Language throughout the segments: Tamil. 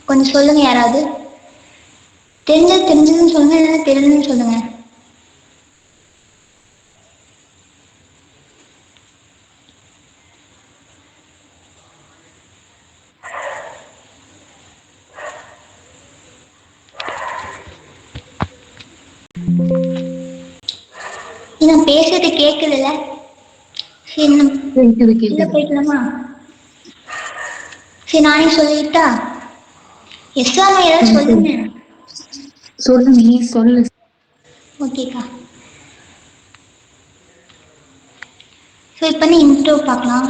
கொஞ்சம் சொல்லுங்க யாராவது. தெரிஞ்சதுன்னு சொல்லுங்க, இல்லைன்னா தெரியலன்னு சொல்லுங்க. நான் பேசுறது கேக்குதுல்ல? சரி இல்ல போய்க்கலாமா? சரி நானே சொல்லிட்டா? எஸ்ஆர் ஏதாவது சொல்லுங்க. சொல்லு நீ சொல்லு. ஓகேக்கா. ஸோ இப்போ இன்ட்ரோ பார்க்கலாம்.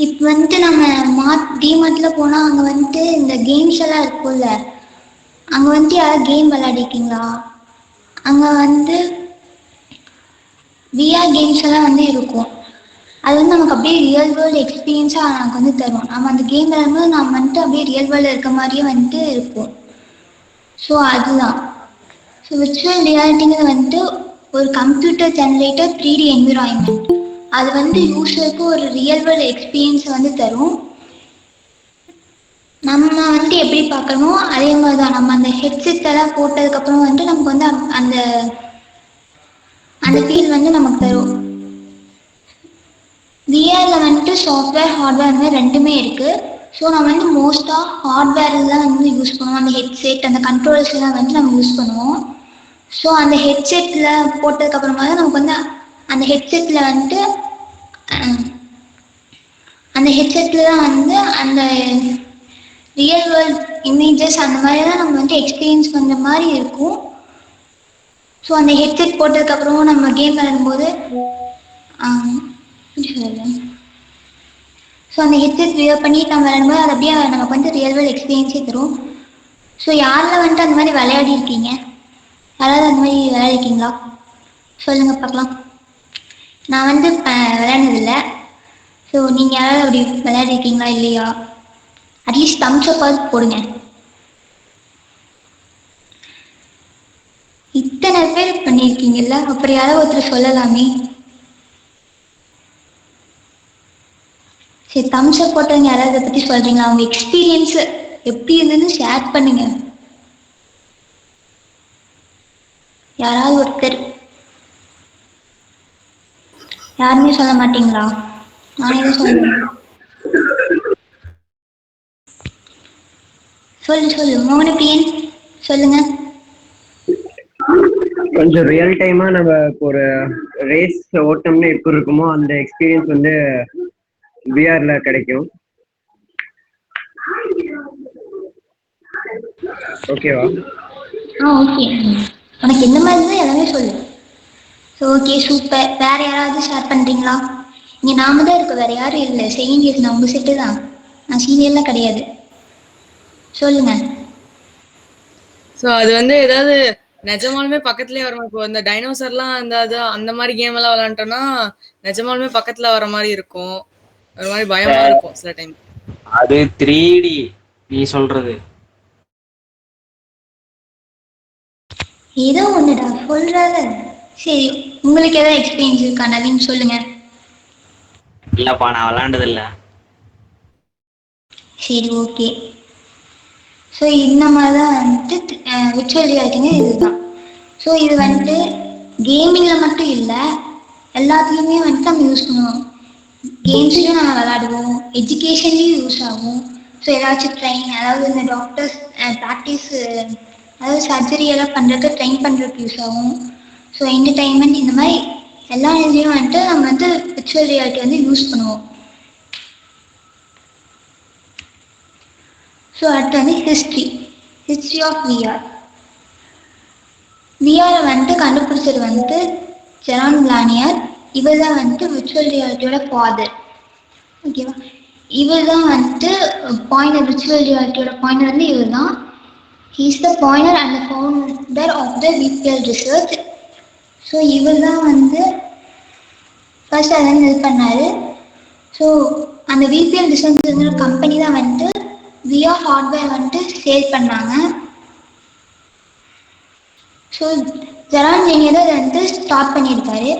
இப்போ வந்துட்டு நம்ம டிமார்ட்டில் போனால் அங்கே வந்துட்டு இந்த கேம்ஸ் எல்லாம் இருக்கும்ல, அங்கே வந்துட்டு யாராவது கேம் விளையாடிருக்கீங்களா? அங்கே வந்து விஆர் கேம்ஸ் எல்லாம் வந்து இருக்கும். அது வந்து நமக்கு அப்படியே ரியல் வேர்ல்டு எக்ஸ்பீரியன்ஸாக நமக்கு வந்து தரும். நம்ம அந்த கேம் விளையாடும்போது நம்ம வந்துட்டு அப்படியே ரியல் வேர்ல்டு இருக்க மாதிரியே வந்துட்டு இருக்கும். ஸோ அதுதான். ஸோ விர்ச்சுவல் ரியாலிட்டிங்கிறது வந்துட்டு ஒரு கம்ப்யூட்டர் ஜெனரேட்டர் 3D என்விரான்மெண்ட். அது வந்து யூஸருக்கு ஒரு ரியல் வேர்ல்டு எக்ஸ்பீரியன்ஸை வந்து தரும். நம்ம வந்துட்டு எப்படி பார்க்கணுமோ அதே மாதிரி தான். நம்ம அந்த ஹெட்செட் எல்லாம் போட்டதுக்கப்புறம் வந்துட்டு நமக்கு வந்து அந்த அந்த ஃபீல் வந்து நமக்கு தரும். விஆர்ல வந்துட்டு சாஃப்ட்வேர் ஹார்ட்வேர் அந்த மாதிரி ரெண்டுமே இருக்கு. ஸோ நம்ம வந்து மோஸ்ட்டாக ஹார்ட்வேர் தான் வந்து யூஸ் பண்ணுவோம். அந்த ஹெட்செட் அந்த கண்ட்ரோல்ஸ் எல்லாம் வந்து நம்ம யூஸ் பண்ணுவோம். ஸோ அந்த ஹெட்செட்டில் போட்டதுக்கு அப்புறமா தான் நமக்கு வந்து அந்த ஹெட்செட்டில் வந்துட்டு அந்த ஹெட்செட்டில் தான் வந்து அந்த ரியல் வேர்ல்ட் இமேஜஸ் அந்த மாதிரி தான் நம்ம வந்து எக்ஸ்பீரியன்ஸ் பண்ணுற மாதிரி இருக்கும். ஸோ அந்த ஹெட்செட் போட்டதுக்கப்புறமும் நம்ம கேம் விளையாடும்போது ஸோ அந்த ஹெட்செட் வியர் பண்ணி நம்ம விளையாடும்போது அது அப்படியே நமக்கு வந்து ரியல் வேர்ல்ட் எக்ஸ்பீரியன்ஸே தரும். ஸோ யாரில் வந்துட்டு அந்த மாதிரி விளையாடி இருக்கீங்க? யாராவது அந்த மாதிரி விளையாடிருக்கீங்களா? சொல்லுங்க பார்க்கலாம். நான் வந்து விளையாடுனதில்லை. ஸோ நீங்கள் யாராவது அப்படி விளையாடிருக்கீங்களா இல்லையா? அட்லீஸ்ட் தம்ஸ் அப் போடுங்க. இத்தனை பேர் பண்ணியிருக்கீங்கல்ல, அப்புறம் யாராவது ஒருத்தர் சொல்லலாமே. சரி தம்ஸ் அப் போட்டவங்க யாராவது இதை பற்றி சொல்கிறீங்களா? அவங்க எக்ஸ்பீரியன்ஸ் எப்படி இருந்ததுன்னு ஷேர் பண்ணுங்க. யாராவது ஒருத்தர். யாருமே சொல்ல மாட்டீங்களா? நானே தான் சொல்லுவேன். சொல்லு மோகனப்பிரியன் சொல்லுங்க. கொஞ்சம் ரியல் டைமா நம்ம ஒரு ரேஸ் ஓட்டம்னு எப்படி இருக்குமோ அந்த எக்ஸ்பீரியன்ஸ் வந்து விஆர்ல கிடைக்கும். ஓகேவா? ஓகே. உனக்கு எந்த மாதிரி தான் எல்லாமே சொல்லு. So okay super. வேற யாராவது ஷேர் பண்ணுறீங்களா? இங்கே நாம தான் இருக்கோம், வேற யாரும் இல்லை. சீனியர்ஸ் நான் உங்கள் செட்டு தான், நான் சீனியர்லாம் கிடையாது. சொல்லுங்க. ஸோ அது வந்து ஏதாவது நிஜமாலுமே பக்கத்துலேயே வர மாதிரி, இப்போ இந்த டைனோசர்லாம் அந்த மாதிரி கேம் எல்லாம் விளையாண்டோம்னா நிஜமாலுமே பக்கத்துல வர மாதிரி இருக்கும். ஒரு மாதிரி பயமா இருக்கும் சில டைம். அது 3D நீ சொல்றது. ஏதோ ஒண்ணுடா சொல்றாத. சரி உங்களுக்கு ஏதாவது எக்ஸ்பீரியன்ஸ் இருக்கா நவீன்? சொல்லுங்க. இல்லப்பா நான் விளையாண்டது இல்ல. சரி ஓகே. ஸோ இந்த மாதிரி தான் வந்துட்டு விர்ச்சுவல் ரியாலிட்டிங்க இதுதான். ஸோ இது வந்துட்டு கேமிங்கில் மட்டும் இல்லை, எல்லாத்துலேயுமே வந்துட்டு நம்ம யூஸ் பண்ணுவோம். கேம்ஸ்லையும் நம்ம விளையாடுவோம், எஜுகேஷன்லேயும் யூஸ் ஆகும். ஸோ ஏதாச்சும் ட்ரெயின், அதாவது இந்த டாக்டர்ஸ் ப்ராக்டிஸ், அதாவது சர்ஜரி எல்லாம் பண்ணுறதுக்கு ட்ரெயின் பண்ணுறதுக்கு யூஸ் ஆகும். ஸோ என்டர்டைன்மெண்ட் இந்த மாதிரி எல்லா இதுலேயும் வந்துட்டு நம்ம வந்து விர்ச்சுவல் ரியாலிட்டி வந்து யூஸ் பண்ணுவோம். ஸோ அடுத்து வந்து ஹிஸ்ட்ரி ஆஃப் விஆர். விஆரை வந்துட்டு கண்டுபிடிச்சது வந்துட்டு ஜெரான் பிளானியர். இவர் தான் வந்துட்டு விர்ச்சுவல் ரியாலிட்டியோட ஃபாதர். ஓகேவா? இவர் தான் வந்துட்டு பாயிண்டர், விர்ச்சுவல் ரியாலிட்டியோட பாயிண்டர் வந்து இவர் தான். He is the pointer and the founder of the VPL research. So இவர் தான் வந்து ஃபர்ஸ்ட் அதை வந்து இது பண்ணார். ஸோ அந்த விபிஎல் ரிசர்ச் கம்பெனி தான் வந்துட்டு விஆர் ஹார்ட்வேர் வந்துட்டு சேல் பண்ணாங்க. ஸோ ஜெரான் ஜெனியர் தான் இதை வந்துட்டு ஸ்டார்ட் பண்ணியிருக்காரு.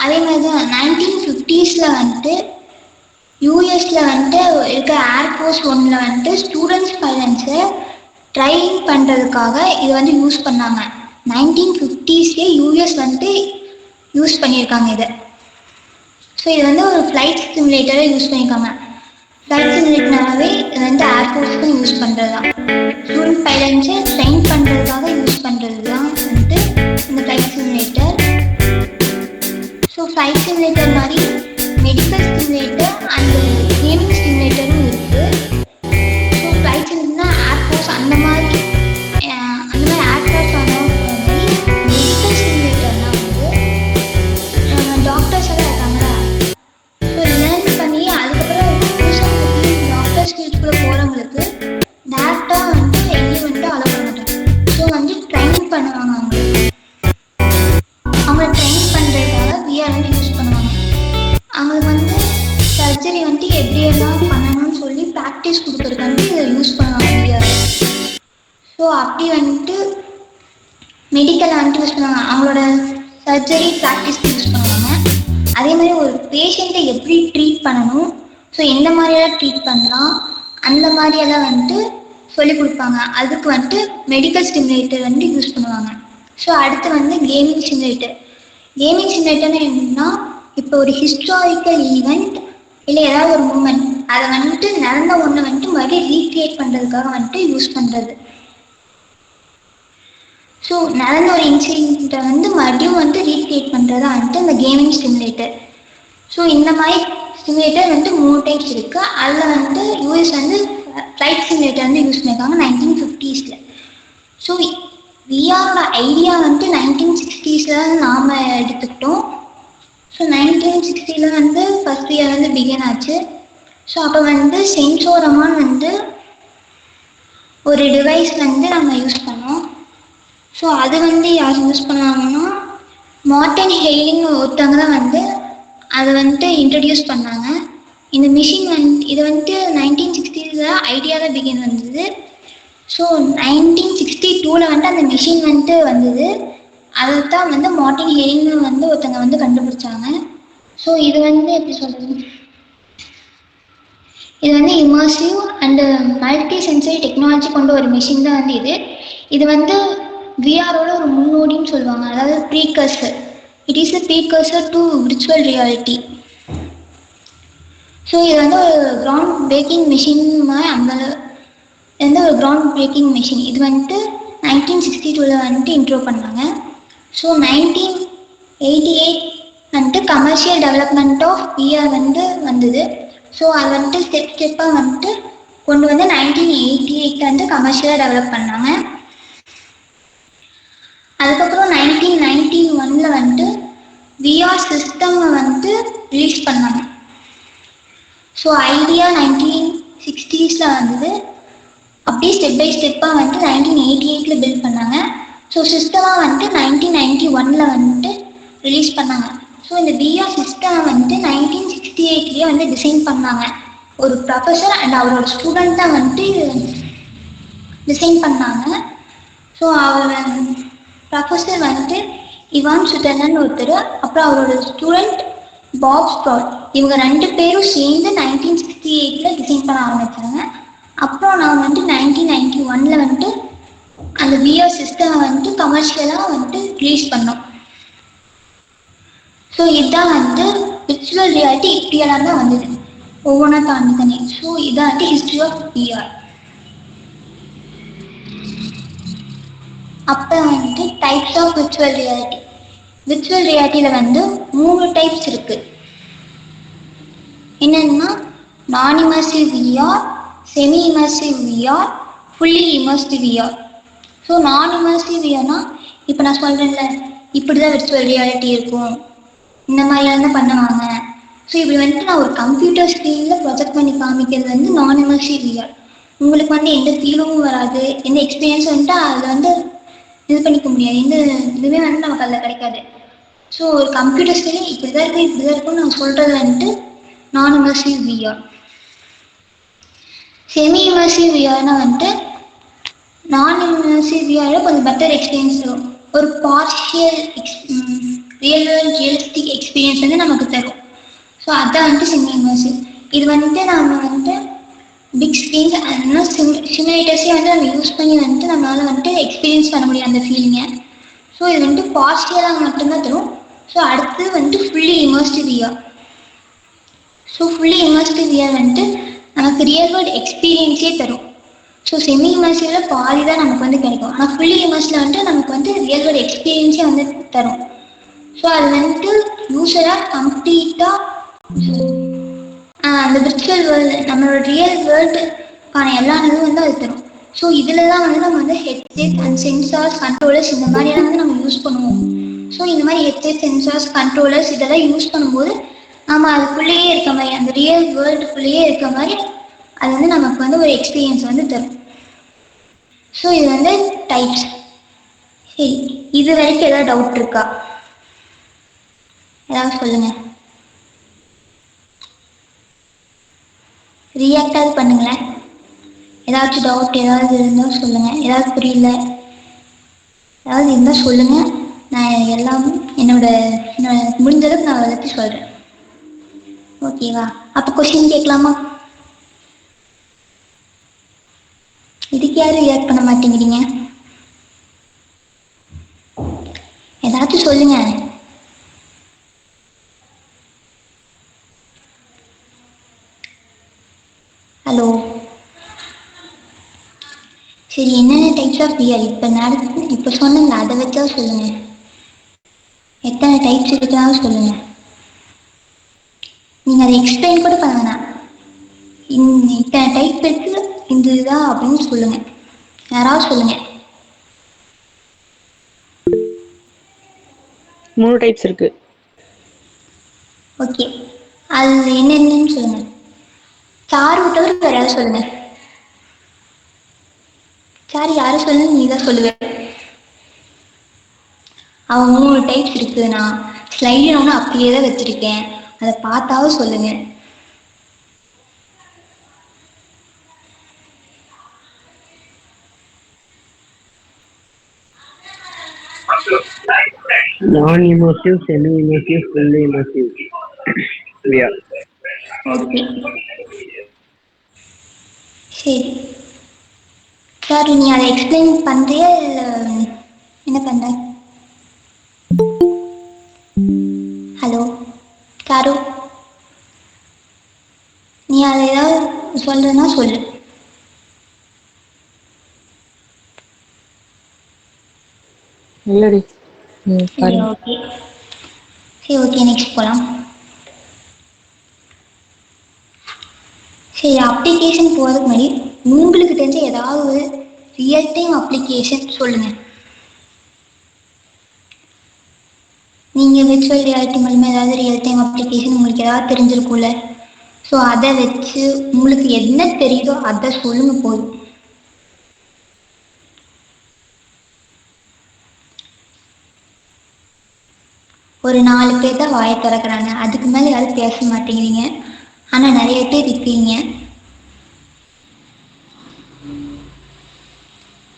அதே மாதிரி தான் 1950s வந்துட்டு யூஎஸில் வந்துட்டு இருக்க ஏர்ஃபோர்ஸ் ஒன்னில் வந்துட்டு ஸ்டூடெண்ட்ஸ் பைலட்ஸை ட்ரைன் பண்ணுறதுக்காக இது வந்து யூஸ் பண்ணாங்க. 1950s யூஎஸ் வந்து யூஸ் பண்ணியிருக்காங்க இதை. ஸோ இது வந்து ஒரு ஃப்ளைட் சிமுலேட்டரை யூஸ் பண்ணியிருக்காங்க. ஃப்ளைட் சிமுலேட்டர்னாவே இது வந்து ஏர்ஃபோர்ஸ்க்கும் யூஸ் பண்ணுறது தான். ஸ்டூடெண்ட் பைலட்ஸை ட்ரெயின் பண்ணுறதுக்காக யூஸ் பண்ணுறது தான் வந்து இந்த flight simulator. So flight simulator மாதிரி மெடிக்கல் சிமுலேட்டர் அண்ட் கேமிங் சிமுலேட்டரும் இருக்குது. ஸோ ஃப்ளைட் சிமுலேட்டர்னா ஏர்ஃபோர்ஸ் அந்த மாதிரி ஏர்க்ராஃப்ட் ஆனால் மாதிரி மெடிக்கல் சிமுலேட்டர்னால் வந்து டாக்டர்ஸ் எல்லாம் இருக்காங்களா, ஸோ லேர்ன் பண்ணி அதுக்கப்புறம் புதுசாக டாக்டர்ஸ் ஃபீல்டுக்குள்ளே போகிறவங்களுக்கு டேரெக்டாக வந்து வெளியே வந்துட்டு அலோவ் பண்ண மாட்டாங்க. ஸோ வந்து ட்ரைன் பண்ணுவாங்க. அவங்கள ட்ரெயின் பண்ணுறதுக்காக விஆர் வந்து யூஸ் பண்ணுவாங்க. அவங்களுக்கு வந்து சர்ஜரி வந்து எப்படியெல்லாம் பண்ணணும்னு சொல்லி ப்ராக்டிஸ் கொடுக்குறதுக்கு வந்து இதை யூஸ் பண்ணுவாங்க விஆர். ஸோ அப்படி வந்துட்டு மெடிக்கலை வந்துட்டு யூஸ் பண்ணுவாங்க. அவங்களோட சர்ஜரி ப்ராக்டிஸ்க்கு யூஸ் பண்ணுவாங்க. அதே மாதிரி ஒரு பேஷண்ட்டை எப்படி ட்ரீட் பண்ணணும், ஸோ எந்த மாதிரியெல்லாம் ட்ரீட் பண்ணலாம் அந்த மாதிரியெல்லாம் வந்துட்டு சொல்லிக் கொடுப்பாங்க. அதுக்கு வந்துட்டு மெடிக்கல் சிமுலேட்டர் வந்து யூஸ் பண்ணுவாங்க. ஸோ அடுத்து வந்து கேமிங் சிமுலேட்டர். கேமிங் சிமுலேட்டர்னு என்னன்னா, இப்போ ஒரு ஹிஸ்டாரிக்கல் ஈவெண்ட் இல்லை ஏதாவது ஒரு மூமெண்ட் அதை வந்துட்டு நடந்த ஒன்று வந்துட்டு மறுபடியும் ரீக்ரியேட் பண்ணுறதுக்காக வந்துட்டு யூஸ் பண்ணுறது. ஸோ நடந்த ஒரு இன்சிடென்ட்டை வந்து மறுபடியும் வந்து ரீக்ரியேட் பண்ணுறது தான் வந்துட்டு இந்த கேமிங் சிமுலேட்டர். ஸோ இந்த மாதிரி சிமுலேட்டர் வந்து 3 டைப்ஸ் இருக்குது. அதில் வந்து யூஎஸ் வந்து ஃப்ளைட் சிமுலேட்டர் வந்து யூஸ் பண்ணியிருக்காங்க 1950s. ஸோ விஆரோட ஐடியா வந்து 1960s நாம் எடுத்துக்கிட்டோம். ஸோ 1960 வந்து ஃபர்ஸ்ட் இயர் வந்து பிகின் ஆச்சு. ஸோ அப்போ வந்து சென்சோரமான் வந்து ஒரு டிவைஸ் வந்து நம்ம யூஸ் பண்ணோம். ஸோ அது வந்து யார் யூஸ் பண்ணுவாங்கன்னா மார்டன் ஹெய்லிங் ஒருத்தவங்க தான் வந்து அதை வந்துட்டு இன்ட்ரடியூஸ் பண்ணாங்க. இந்த மிஷின் வந்து இது வந்துட்டு 1960s ஐடியா தான் பிகின் வந்தது. ஸோ 1962 வந்துட்டு அந்த மிஷின் வந்துட்டு வந்தது. அதை தான் வந்து மார்டன் ஹெய்லிங் வந்து ஒருத்தவங்க வந்து கண்டுபிடிச்சாங்க. ஸோ இது வந்து எப்படி சொல்கிறது, இது வந்து immersive and multi sensory technology கொண்ட ஒரு மிஷின் தான் வந்து இது. இது வந்து விஆரோட ஒரு முன்னோடின்னு சொல்லுவாங்க, அதாவது precursor. It is a precursor to virtual reality. So இது வந்து ஒரு கிரவுண்ட் பிரேக்கிங் மிஷின் மாதிரி அந்த வந்து ஒரு கிரவுண்ட் பிரேக்கிங் மிஷின். இது வந்துட்டு 1962 வந்துட்டு இன்ட்ரோ பண்ணாங்க. ஸோ 1988 வந்துட்டு கமர்ஷியல் டெவலப்மெண்ட் ஆஃப் விஆர் வந்து வந்தது. ஸோ அது வந்துட்டு ஸ்டெப்பாக வந்துட்டு கொண்டு வந்து 1988 வந்து கமர்ஷியலாக டெவலப் பண்ணாங்க. அதுக்கப்புறம் 1991 வந்துட்டு விஆர் சிஸ்டம் வந்து ரிலீஸ் பண்ணாங்க. ஸோ ஐடியா 1960s வந்தது. அப்படியே ஸ்டெப் பை ஸ்டெப்பாக வந்துட்டு 1988 பில்ட் பண்ணாங்க. ஸோ சிஸ்டமாக வந்துட்டு 1991 வந்துட்டு ரிலீஸ் பண்ணாங்க. ஸோ இந்த விஆர் சிஸ்டம் வந்துட்டு 1968 வந்து டிசைன் பண்ணாங்க. ஒரு ப்ரொஃபஸர் அண்ட் அவரோட ஸ்டூடெண்ட் தான் வந்துட்டு டிசைன் பண்ணாங்க. ஸோ அவர் ப்ரொஃபஸர் வந்துட்டு இவான் சுட்டர்னன் ஒருத்தர், அப்புறம் அவரோட ஸ்டூடெண்ட் பாப் ஸ்ப்ராட். இவங்க 2 பேரும் சேர்ந்து 1968 டிசைன் பண்ண ஆரம்பித்தாங்க. அப்புறம் நான் வந்துட்டு 1991 வந்துட்டு அந்த விஆர் சிஸ்டம் வந்துட்டு கமர்ஷியலாக வந்துட்டு ரிலீஸ் பண்ணோம். ஸோ இதுதான் வந்து விர்ச்சுவல் ரியாலிட்டி இப்படியெல்லாம் தான் வந்தது, ஒவ்வொன்றா தாண்டி தானே. ஸோ இதான் வந்து ஹிஸ்ட்ரி ஆஃப் விஆர். அப்போ வந்துட்டு types of virtual reality. Virtual ரியாலிட்டியில் வந்து 3 டைப்ஸ் இருக்குது. என்னென்னா non immersive VR, semi immersive VR, fully immersive VR. So non immersive விஆர்னா இப்போ நான் சொல்கிறேன்ல இப்படி தான் விர்ச்சுவல் ரியாலிட்டி இருக்கும், இந்த மாதிரிலாம் தான் பண்ணுவாங்க. ஸோ இப்படி வந்துட்டு நான் ஒரு கம்ப்யூட்டர் ஸ்க்ரீனில் ப்ரொஜெக்ட் பண்ணி காமிக்கிறது வந்து நான் இமர்சிவ் விஆர். உங்களுக்கு வந்து எந்த ஃபீலும் வராது, எந்த எக்ஸ்பீரியன்ஸும் வந்துட்டு அதில் வந்து இது பண்ணிக்க முடியாது, எந்த இதுவுமே வந்து நமக்கு அதில் கிடைக்காது. ஸோ ஒரு கம்ப்யூட்டர் ஸ்க்ரீனில் இப்படி தான் இருக்குது இப்படி தான் இருக்குன்னு நான் சொல்கிறது வந்துட்டு நான் இமர்சிவ் விஆர். செமி இமர்சிவ் விஆர்னா வந்துட்டு நான் இமர்சிவ் விஆரில் கொஞ்சம் பெட்டர் எக்ஸ்பீரியன்ஸ் தரும். ஒரு பார்ஷியல் ரியலிஸ்டிக் எக்ஸ்பீரியன்ஸ் வந்து நமக்கு தரும். ஸோ அதான் வந்துட்டு செமி இமர்சிவ். இது வந்துட்டு நம்ம வந்துட்டு பிக் ஸ்க்ரீன்ஸ் அதனால சிமுலேட்டர்ஸே வந்து நம்ம யூஸ் பண்ணி வந்துட்டு நம்மளால வந்துட்டு எக்ஸ்பீரியன்ஸ் பண்ண முடியும் அந்த ஃபீலிங்கை. ஸோ இது வந்துட்டு பாசிட்டிவாக மட்டும்தான் தரும். ஸோ அடுத்து வந்துட்டு fully immersive year. So fully immersive year வந்துட்டு நமக்கு ரியல் வேர்ல்டு எக்ஸ்பீரியன்ஸே தரும். ஸோ செமி இமர்சிவ்ல பாதி தான் நமக்கு வந்து கிடைக்கும். ஆனால் ஃபுல்லி இமர்சிவ்ல வந்துட்டு நமக்கு வந்து ரியல் வேர்ல்டு எக்ஸ்பீரியன்ஸே வந்து தரும். ஸோ அது வந்துட்டு யூஸ்வலாக கம்ப்ளீட்டாக அந்த விர்ச்சுவல் வேர்ல்டு நம்மளோட ரியல் வேர்ல்டுக்கான எல்லா இதுவும் வந்து அது தரும். ஸோ இதில் தான் வந்து நம்ம வந்து ஹெட்செட் அண்ட் சென்சார்ஸ் கண்ட்ரோலர்ஸ் இந்த மாதிரியெல்லாம் வந்து நம்ம யூஸ் பண்ணுவோம். ஸோ இந்த மாதிரி ஹெட்செட் சென்சார்ஸ் கண்ட்ரோலர்ஸ் இதெல்லாம் யூஸ் பண்ணும்போது நம்ம அதுக்குள்ளேயே இருக்க மாதிரி அந்த ரியல் வேர்ல்டுக்குள்ளேயே இருக்க மாதிரி அது வந்து நமக்கு வந்து ஒரு எக்ஸ்பீரியன்ஸ் வந்து தரும். ஸோ இது வந்து டைப்ஸ். சரி, இது வரைக்கும் ஏதாவது டவுட் இருக்கா? ஏதாவது சொல்லுங்க. ரியாக்டாவது பண்ணுங்களேன். ஏதாச்சும் டவுட் ஏதாவது இருந்தால் சொல்லுங்க. ஏதாவது புரியல ஏதாவது இருந்தால் சொல்லுங்க. நான் எல்லாம் என்னோட முடிஞ்சளவுக்கு நான் அதை பற்றி சொல்கிறேன். ஓகேவா? அப்போ கொஸ்டின் கேட்கலாமா? இதுக்கு யாரும் ரியாக்ட் பண்ண மாட்டேங்கிறீங்க? ஏதாச்சும் சொல்லுங்க. ஹலோ. சரி, என்னென்ன டைப்ஸ் ஆஃப் வியர் இப்போ சொன்னீங்க அதை வச்சா சொல்லுங்க. எத்தனை டைப்ஸ் இருக்காலும் சொல்லுங்க. நீங்க அதை எக்ஸ்பிளைன் கூட பண்ண வேணாம். இத்தனை டைப் இருக்கு இந்த இதுதான் அப்படின்னு சொல்லுங்க. யாராவது சொல்லுங்க. 3 டைப்ஸ் இருக்கு. ஓகே, அது என்னென்னு சொல்லுங்க. சாரு தவிர வேற யாராவது சொல்லுங்க. சார் யாரும் சொல்லுங்க, நீ தான் சொல்லுவேன். அவன் 3 டைப்ஸ் இருக்கு. நான் ஸ்லைடு ஒன்று அப்படியே தான் வச்சிருக்கேன், அதை பார்த்தாவும் சொல்லுங்க. நான் immersive, semi immersive, fully immersive. Okay, சரி. சார் நீ அதை எக்ஸ்பிளைன் பண்றியா இல்லை என்ன பண்ற? ஹலோ சாரு, நீ அதை ஏதாவது சொல்றதுன்னா சொல்லு. இல்லடி. சரி, ஓகே. சரி, ஓகே, நெக்ஸ்ட் போகலாம். சரி, அப்ளிகேஷன் போகிறதுக்கு முன்னாடி உங்களுக்கு தெரிஞ்ச ஏதாவது ஒரு ரியல் டைம் அப்ளிகேஷன் சொல்லுங்கள். நீங்கள் விர்ச்சுவல் ரியாலிட்டி மூலமாக ஏதாவது ரியல் டைம் அப்ளிகேஷன் உங்களுக்கு ஏதாவது தெரிஞ்சிருக்கும்ல. ஸோ அதை வச்சு உங்களுக்கு என்ன தெரியுதோ அதை சொல்லுங்க போதும். ஒரு 4 பேர் தான் வாயை திறக்கிறாங்க, அதுக்கு மேலே யாரும் பேச மாட்டேங்கிறீங்க. ஆனால் நிறைய பேர் இருக்கீங்க.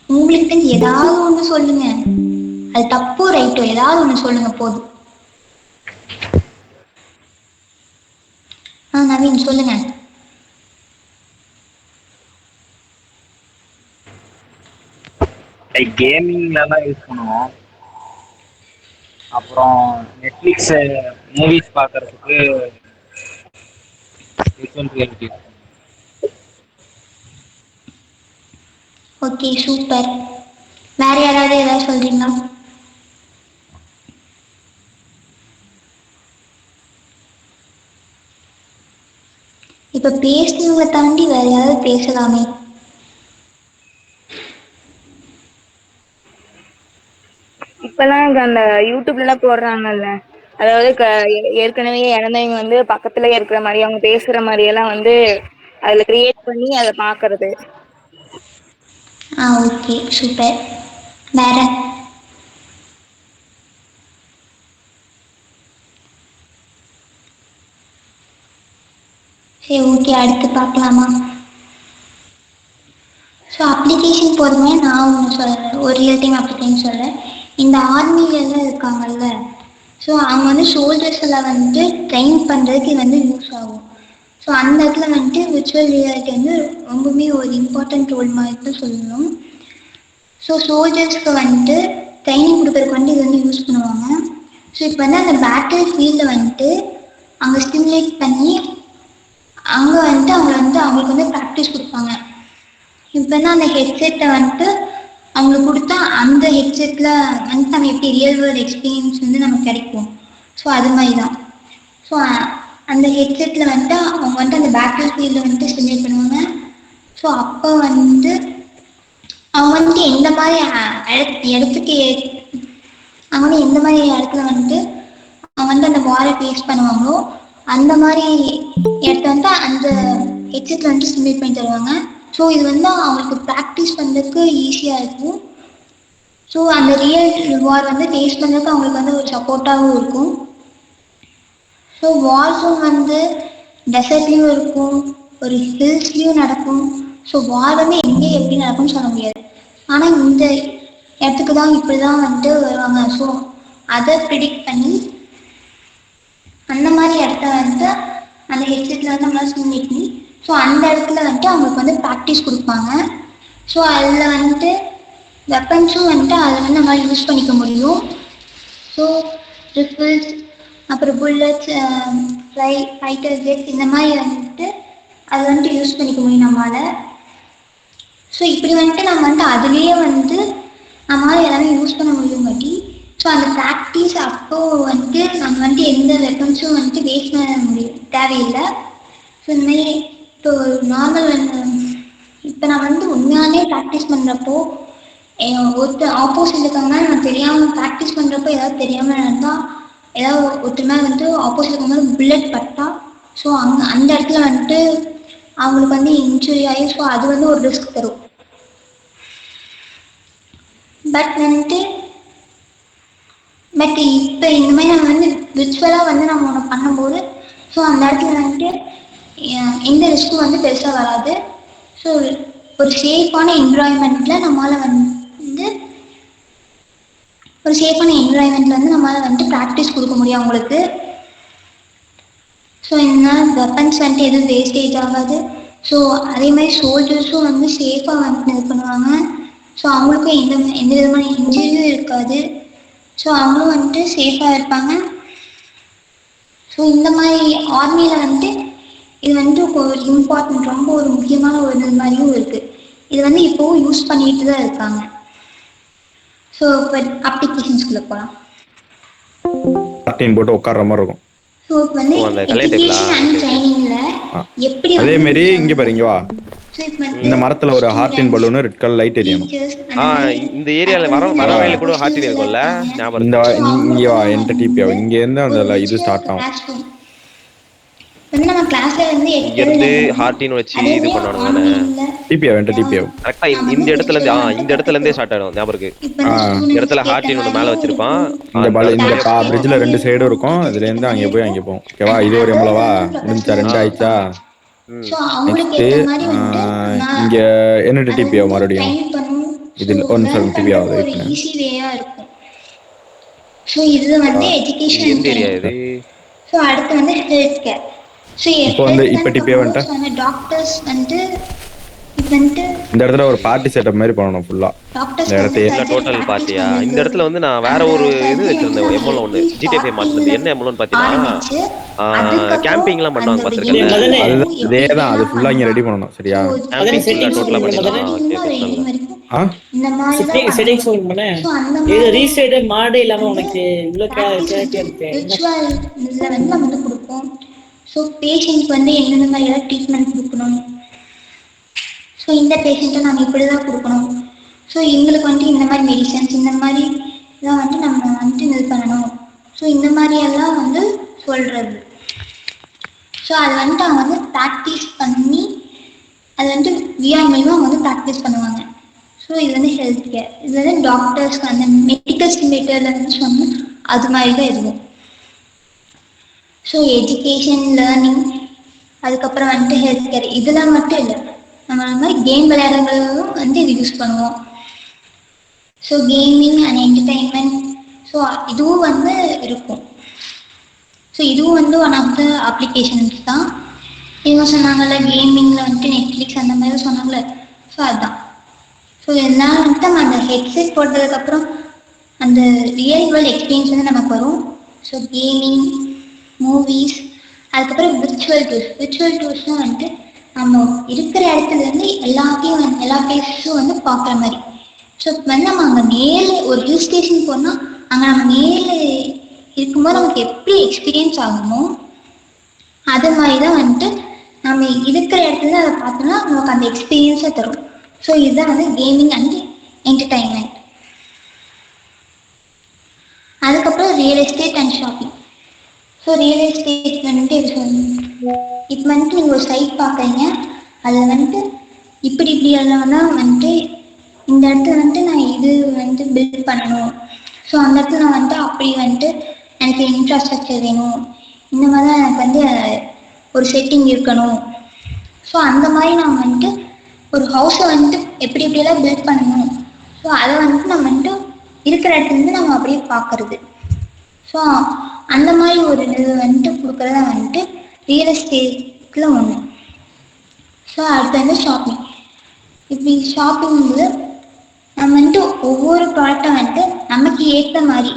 உங்களுக்கு தெரிஞ்சு ஏதாவது ஒன்று சொல்லுங்க. அது தப்போ ரைட்டோ ஏதாவது ஒன்று சொல்லுங்க போதும். நவீன் சொல்லுங்க. கேமிங்லாம் யூஸ் பண்ணுவோம். அப்புறம் நெட்ஃப்ளிக்ஸ் மூவிஸ் பார்க்கறதுக்கு விர்ச்சுவல் ரியாலிட்டி. Okay, super. வேற யாராவது ஏதாவது சொல்றீங்களா? இப்ப பேசுனவங்க தாண்டி வேற யாராவது பேசலாமே. இப்பெல்லாம் அந்த யூடியூப்ல எல்லாம் போடுறாங்கல்ல, அதாவது ஏற்கனவே இறந்தவங்க வந்து பக்கத்துல இருக்கிற மாதிரி அவங்க பேசுற மாதிரி எல்லாம் வந்து அதுல கிரியேட் பண்ணி அதை பாக்குறது. Okay, super. வேற சரி, ஓகே, அடுத்து பார்க்கலாமா? ஸோ அப்ளிகேஷன் போகிறதுமே நான் ஒன்று சொல்கிறேன், ஒரு ரியல் டைம் அப்ளிகேஷன் சொல்கிறேன். இந்த ஆர்மிலெல்லாம் இருக்காங்கல்ல, ஸோ அவங்க வந்து சோல்ஜர்ஸ் எல்லாம் வந்து ட்ரெயின் பண்ணுறதுக்கு இது வந்து யூஸ் ஆகும். ஸோ அந்த இடத்துல வந்துட்டு விர்ச்சுவல் ரியாலிட்டி வந்து ரொம்பவுமே ஒரு இம்பார்ட்டன்ட் ரோல் மாதிரி தான் சொல்லணும். ஸோ சோல்ஜர்ஸ்க்கு வந்துட்டு ட்ரைனிங் கொடுக்கறதுக்கு வந்து இது வந்து யூஸ் பண்ணுவாங்க. ஸோ இப்போ வந்து அந்த பேட்டில் ஃபீல்டில் வந்துட்டு அங்கே ஸ்டிமுலேட் பண்ணி அங்கே வந்துட்டு அவங்களுக்கு வந்து ப்ராக்டிஸ் கொடுப்பாங்க. இப்போ வந்து அந்த ஹெட்செட்டை வந்துட்டு அவங்களுக்கு கொடுத்தா அந்த ஹெட்செட்டில் வந்துட்டு நம்ம எப்படி ரியல் வேர்ல்டு எக்ஸ்பீரியன்ஸ் வந்து நமக்கு கிடைக்கும். ஸோ அது மாதிரி தான். ஸோ அந்த ஹெட்செட்டில் வந்துட்டு அவங்க வந்துட்டு அந்த பேட்டில் ஃபீல்டில் வந்துட்டு ஸ்டிமுலேட் பண்ணுவாங்க. ஸோ அப்போ வந்து அவங்க வந்துட்டு எந்த மாதிரி இடத்துக்கு அவங்க வந்து எந்த மாதிரி இடத்துல வந்துட்டு அவங்க வந்து அந்த வாரை ஃபேஸ் பண்ணுவாங்களோ அந்த மாதிரி இடத்த வந்து அந்த ஹெட்செட்டில் வந்துட்டு ஸ்டிமுலேட் பண்ணி தருவாங்க. ஸோ இது வந்து அவங்களுக்கு ப்ராக்டிஸ் பண்ணுறதுக்கு ஈஸியாக இருக்கும். ஸோ அந்த ரியல் வார் வந்து ஃபேஸ் பண்ணுறதுக்கு அவங்களுக்கு வந்து ஒரு சப்போர்ட்டாகவும் இருக்கும். ஸோ வார் ஜோன் வந்து டெசர்ட்லேயும் இருக்கும், ஒரு ஹில்ஸ்லேயும் நடக்கும். ஸோ வார் வந்து எங்கே எப்படி நடக்கும்னு சொல்ல முடியாது. ஆனால் இந்த இடத்துக்கு தான் இப்படி தான் வந்துட்டு வருவாங்க. ஸோ அதை ப்ரிடிக்ட் பண்ணி அந்த மாதிரி இடத்த வந்துட்டு அந்த ஹெட்செட்டில் வந்து நம்மளால் ஸ்டிமுலேட் பண்ணி ஸோ அந்த இடத்துல வந்துட்டு அவங்களுக்கு வந்து ப்ராக்டிஸ் கொடுப்பாங்க. ஸோ அதில் வந்துட்டு வெப்பன்ஸும் வந்துட்டு அதை வந்து நம்மளால் யூஸ் பண்ணிக்க முடியும். ஸோ ரிஃபில்ஸ், அப்புறம் புல்லட்ஸ், ஃபைட்டர் ஜெட், இந்த மாதிரி வந்துட்டு அதை வந்துட்டு யூஸ் பண்ணிக்க முடியும் நம்மளால். ஸோ இப்படி வந்துட்டு நம்ம வந்துட்டு அதுலேயே வந்து நம்மளால் எல்லாமே யூஸ் பண்ண முடியும் காட்டி. ஸோ அந்த ப்ராக்டிஸ் அப்போது வந்துட்டு நம்ம வந்துட்டு எந்த வெப்பன்ஸும் வந்துட்டு வேஸ்ட் பண்ண முடியும் தேவையில்லை. ஸோ இந்த மாதிரி இப்போ நார்மல் இப்போ நான் வந்து உண்மையாலே ப்ராக்டிஸ் பண்ணுறப்போ ஒருத்தர் ஆப்போசிட் இருக்கவங்க நான் தெரியாமல் ப்ராக்டிஸ் பண்ணுறப்போ ஏதாவது தெரியாமல் நடந்தால் ஏதாவது ஒருத்தர் மேலே வந்துட்டு ஆப்போசிட் இருக்கவங்க புல்லட் பட்டா ஸோ அந்த இடத்துல வந்துட்டு அவங்களுக்கு வந்து இன்ஜுரி ஆகி ஸோ அது வந்து ஒரு ரிஸ்க் தரும். பட் இப்போ இந்த மாதிரி நம்ம வந்து விர்ச்சுவலாக வந்து நம்ம ஒன்று பண்ணும்போது ஸோ அந்த இடத்துல வந்துட்டு எந்த ரிஸ்க்கும் வந்து பெருசாக வராது. ஸோ ஒரு சேஃபான என்விரான்மெண்ட்டில் நம்மளால் வந்து நம்மளால் வந்துட்டு ப்ராக்டிஸ் கொடுக்க முடியும் அவங்களுக்கு. ஸோ இதனால் வெப்பன்ஸ் வந்துட்டு எதுவும் வேஸ்டேஜ் ஆகாது. ஸோ அதே மாதிரி சோல்ஜர்ஸும் வந்து சேஃபாக வந்துட்டு இது பண்ணுவாங்க. ஸோ அவங்களுக்கும் எந்த விதமான இன்ஜுரியும் இருக்காது. ஸோ அவங்களும் வந்துட்டு சேஃபாக இருப்பாங்க. ஸோ இந்த மாதிரி ஆர்மியில் வந்துட்டு இது வந்துட்டு ஒரு இம்பார்ட்டன்ட் ரொம்ப ஒரு முக்கியமான ஒரு இது மாதிரியும் இருக்குது. இது வந்து இப்போவும் யூஸ் பண்ணிட்டு தான் இருக்காங்க. ஸோ இப்போ அப்ளிகேஷன்ஸ்குள்ளே போகலாம். போட்டு உட்கார்ற மாதிரி இருக்கும். ஸோ இப்போ வந்து எஜுகேஷன் அண்ட் ட்ரைனிங்கில் எப்படி அதே மாதிரி இங்கே பாரு, இங்கே வா. இந்த மரத்துல ஒரு ஹார்டின் பலூன் ரெட் கலர் லைட் எரியணும். இந்த ஏரியால வர வயல கூட ஹார்டின் இருக்கும்ல, ஞாபகம் இந்த இங்க வா, என்கிட்ட டிபி ஆகும். இங்க இருந்து அந்த இது ஸ்டார்ட் ஆகும். நம்ம கிளாஸ்ல இருந்து இங்க இருந்து ஹார்டின் வச்சு இது பண்ணனும் தானே. டிபி ஆகும், என்கிட்ட டிபி ஆகும். கரெக்ட்டா இந்த இடத்துல இருந்து இந்த இடத்துல இருந்தே ஸ்டார்ட் ஆகும், ஞாபகம் இருக்கு. இந்த இடத்துல ஹார்டின் ஒன்னு மேல வச்சிருப்பான். இந்த பிரிட்ஜ்ல ரெண்டு சைடும் இருக்கும். அதுல இருந்து அங்க போய் அங்க போவோம். ஓகேவா? இது ஒரு எவ்வளவா முடிஞ்சா 2 ஆயிச்சா. இங்க என்ன டிபி ஆகும் மறுபடியும். இதில் ஒன் சொல்ல டிபி ஆகுது. ஸோ இது வந்து எஜுகேஷன் ஏரியா இது. ஸோ அடுத்து வந்து ஹெல்த் கேர். ஸோ இப்போ டிபி வந்துட்டேன். டாக்டர்ஸ் வந்து இந்த இடத்துல ஒரு பார்ட்டி செட்டப் மாதிரி பண்ணணும் ஃபுல்லா. இந்த இடத்துல டோட்டல் பார்ட்டியா? இந்த இடத்துல வந்து நான் வேற ஒரு இது வச்சிருந்தேன். எம்எல் ஒன்னு ஜிடிஎஃப் மாத்தினது. என்ன எம்எல்னு பாத்தீங்கன்னா கேம்பிங்லாம் பண்ணுவாங்க பாத்துருக்கீங்க. அதேதான், அது ஃபுல்லா இங்க ரெடி பண்ணனும். சரியா? கேம்பிங் டோட்டலா பண்ணிடலாம். இந்த மாதிரி செட்டிங்ஸ் ஓபன் பண்ணு. இது ரீசெட் மாட் இல்லாம உனக்கு இவ்ளோ கிளாரிட்டி இருக்கு. விர்ச்சுவல் இதுல வந்து நம்ம வந்து கொடுப்போம். ஸோ பேஷண்ட்க்கு வந்து என்னென்ன மாதிரி ட்ரீட்மெண்ட் கொடுக்கணும். ஸோ இந்த பேஷண்ட்டை நம்ம இப்படி தான் கொடுக்கணும். ஸோ எங்களுக்கு வந்துட்டு இந்த மாதிரி மெடிசன்ஸ் இந்த மாதிரி இதெல்லாம் வந்துட்டு நம்ம வந்துட்டு இது பண்ணணும். ஸோ இந்த மாதிரியெல்லாம் வந்து சொல்கிறது. ஸோ அது வந்துட்டு அவங்க வந்து ப்ராக்டிஸ் பண்ணி அது வந்துட்டு விஆர் மூலிமா அவங்க வந்து ப்ராக்டிஸ் பண்ணுவாங்க. ஸோ இது வந்து ஹெல்த் கேர். இது வந்து டாக்டர்ஸ்க்கு அந்த மெடிக்கல் சிமுலேட்டரில் வந்து சொன்னால் அது மாதிரி தான் இருக்கும். ஸோ எஜுகேஷன் லேர்னிங் அதுக்கப்புறம் வந்துட்டு ஹெல்த் கேர் இதெல்லாம் மட்டும் இல்லை. நம்ம அந்த மாதிரி கேம் விளையாடுறதும் வந்து இது யூஸ் பண்ணுவோம். So gaming and entertainment so இதுவும் வந்து இருக்கும். ஸோ இதுவும் வந்து ஒன் ஆஃப் த அப்ளிகேஷன்ஸ் தான். இவங்க சொன்னாங்கல்ல கேமிங்கில் வந்துட்டு நெட்ஃப்ளிக்ஸ் அந்த மாதிரி சொன்னாங்களே, ஸோ அதுதான். ஸோ இதெல்லாம் வந்துட்டு நம்ம அந்த ஹெட்செட் போட்டதுக்கப்புறம் அந்த ரியல் வேர்ல்டு எக்ஸ்பீரியன்ஸ் வந்து நமக்கு வரும். ஸோ கேமிங், மூவிஸ், அதுக்கப்புறம் விர்ச்சுவல் டூர்ஸ்லாம் வந்துட்டு நம்ம இருக்கிற இடத்துலேருந்து எல்லாத்தையும் எல்லா பிளேஸஸும் வந்து பார்க்குற மாதிரி. ஸோ இப்போ வந்து நம்ம அங்கே மேலே ஒரு ஹில் ஸ்டேஷன் போனால் அங்கே நம்ம மேலே இருக்கும்போது நமக்கு எப்படி எக்ஸ்பீரியன்ஸ் ஆகுமோ அது மாதிரி தான் வந்துட்டு நம்ம இருக்கிற இடத்துல அதை பார்த்தோம்னா நமக்கு அந்த எக்ஸ்பீரியன்ஸை தரும். ஸோ இதுதான் வந்து கேமிங் அண்ட் என்டர்டைன்மெண்ட். அதுக்கப்புறம் real estate and shopping. So real estate வந்துட்டு இப்போ வந்துட்டு நீங்கள் ஒரு சைட் பார்க்குறீங்க, அதில் வந்துட்டு இப்படி எல்லாம் தான் வந்துட்டு இந்த இடத்துல வந்துட்டு நான் இது வந்துட்டு பில்ட் பண்ணணும். ஸோ அந்த இடத்துல நான் வந்துட்டு அப்படி வந்துட்டு எனக்கு இன்ஃப்ராஸ்ட்ரக்சர் வேணும், இந்த மாதிரி தான் எனக்கு வந்து ஒரு செட்டிங் இருக்கணும். ஸோ அந்த மாதிரி நான் வந்துட்டு ஒரு ஹவுஸை வந்துட்டு எப்படியெல்லாம் பில்ட் பண்ணணும், ஸோ அதை வந்துட்டு நம்ம வந்துட்டு இருக்கிற இடத்துலேருந்து நம்ம அப்படியே பார்க்கறது. ஸோ அந்த மாதிரி ஒரு இது வந்துட்டு கொடுக்குறத வந்துட்டு ரியல் எஸ்டேட்டில் ஒன்று. ஸோ அடுத்து வந்து ஷாப்பிங். இப்படி ஷாப்பிங்கு நம்ம வந்துட்டு ஒவ்வொரு ப்ராடக்டை வந்துட்டு நமக்கு ஏற்ற மாதிரி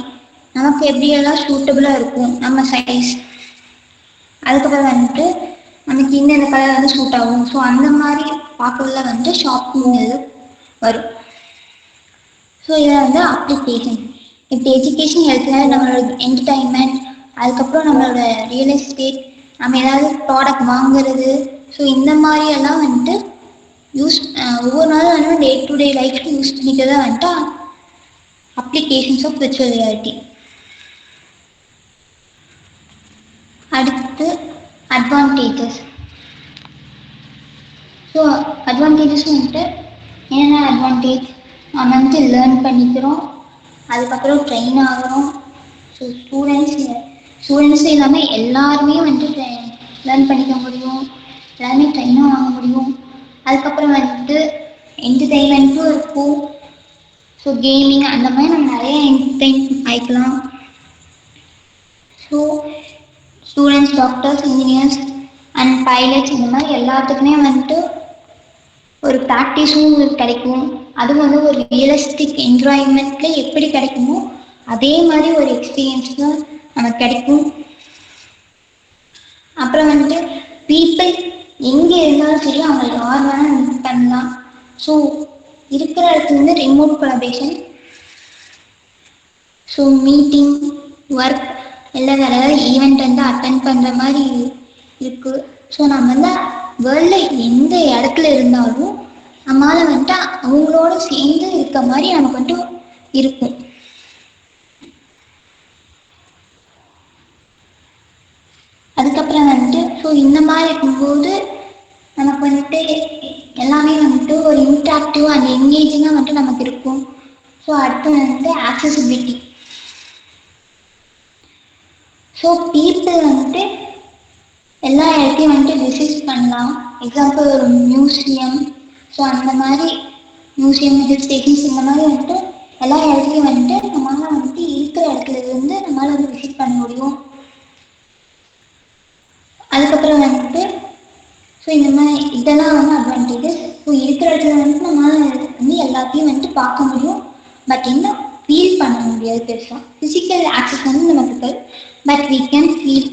நமக்கு எப்படியெல்லாம் சூட்டபுளாக இருக்கும், நம்ம சைஸ், அதுக்கப்புறம் வந்துட்டு நமக்கு இந்த கலர் வந்து சூட் ஆகும். ஸோ அந்த மாதிரி பார்க்கறதுல வந்து ஷாப்பிங் இது வரும். ஸோ இதில் வந்து அப்ளிகேஷன் இப்படி எஜுகேஷன், ஹெல்த்ல நம்மளோட என்டர்டைன்மெண்ட், அதுக்கப்புறம் நம்மளோட ரியல் எஸ்டேட், நம்ம ஏதாவது ப்ராடக்ட் வாங்குறது, ஸோ இந்த மாதிரி எல்லாம் வந்துட்டு யூஸ் ஒவ்வொரு நாளும் வந்து டே டு டே லைஃப்க்கு யூஸ் பண்ணிட்டு தான் வந்துட்டு அப்ளிகேஷன்ஸ் ஆஃப் விர்ச்சுவல் ரியாலிட்டி. அடுத்து அட்வான்டேஜஸ். ஸோ அட்வான்டேஜஸ் வந்துட்டு என்னென்ன அட்வான்டேஜ், நம்ம வந்துட்டு லேர்ன் பண்ணிக்கிறோம், அதுக்கப்புறம் ட்ரெயின் ஆகிறோம். ஸோ ஸ்டூடெண்ட்ஸ் இல்லாமல் எல்லாருமே வந்துட்டு லேர்ன் பண்ணிக்க முடியும், எல்லாருமே ட்ரெயினும் வாங்க முடியும். அதுக்கப்புறம் வந்துட்டு என்டர்டெயின்மெண்ட்டும் இருக்கும். ஸோ கேமிங் அந்த மாதிரி நம்ம நிறைய என்டர்டெயின் ஆகிக்கலாம். So students, doctors, engineers and pilots இந்த மாதிரி எல்லாத்துக்குமே வந்துட்டு ஒரு ப்ராக்டிஸும் கிடைக்கும். அதுவும் வந்து ஒரு ரியலிஸ்டிக் என்விரான்மெண்ட்ல எப்படி கிடைக்குமோ அதே மாதிரி ஒரு எக்ஸ்பீரியன்ஸ் தான் நமக்கு கிடைக்கும். அப்புறம் வந்துட்டு பீப்புள் எங்கே இருந்தாலும் சரி அவங்க யார் வேணால் மீட் பண்ணலாம். ஸோ இருக்கிற இடத்துல வந்து remote collaboration, so meeting, work எல்லாம் வேறு ஏதாவது ஈவெண்ட் வந்து அட்டென்ட் பண்ணுற மாதிரி இருக்குது. ஸோ நம்ம வந்து வேர்ல்டில் எந்த இடத்துல இருந்தாலும் நம்மளால் வந்துட்டு அவங்களோட சேர்ந்து இருக்க மாதிரி நமக்கு வந்துட்டு இருக்கும். அதுக்கப்புறம் வந்துட்டு ஸோ இந்த மாதிரி இருக்கும்போது நமக்கு வந்துட்டு எல்லாமே வந்துட்டு ஒரு இன்ட்ராக்டிவ் அண்ட் என்கேஜிங்காக வந்துட்டு நமக்கு இருக்கும். ஸோ அடுத்து வந்துட்டு ஆக்சசிபிலிட்டி. ஸோ பீப்புள் வந்துட்டு எல்லா இடத்தையும் வந்துட்டு விசிட் பண்ணலாம். எக்ஸாம்பிள் ஒரு மியூசியம், ஸோ அந்த மாதிரி மியூசியம், ஹில் ஸ்டேஷன்ஸ் இந்த மாதிரி வந்துட்டு எல்லா இடத்துலையும் வந்துட்டு நம்மளால் வந்துட்டு இருக்கிற இடத்துல இருந்து நம்மளால் வந்து விசிட் பண்ண முடியும். அதுக்கப்புறம் வந்துட்டு ஸோ இந்த மாதிரி இதெல்லாம் வந்து அட்வான்டேஜஸ். ஸோ இருக்கிற இடத்துல வந்துட்டு நம்மளால் வந்து எல்லாத்தையும் வந்துட்டு பார்க்க முடியும், பட் இன்னும் ஃபீல் பண்ண முடியாது. பெருசாக ஃபிசிக்கல் ஆக்சஸ் வந்து நமக்கு இருக்காது, but we can feel.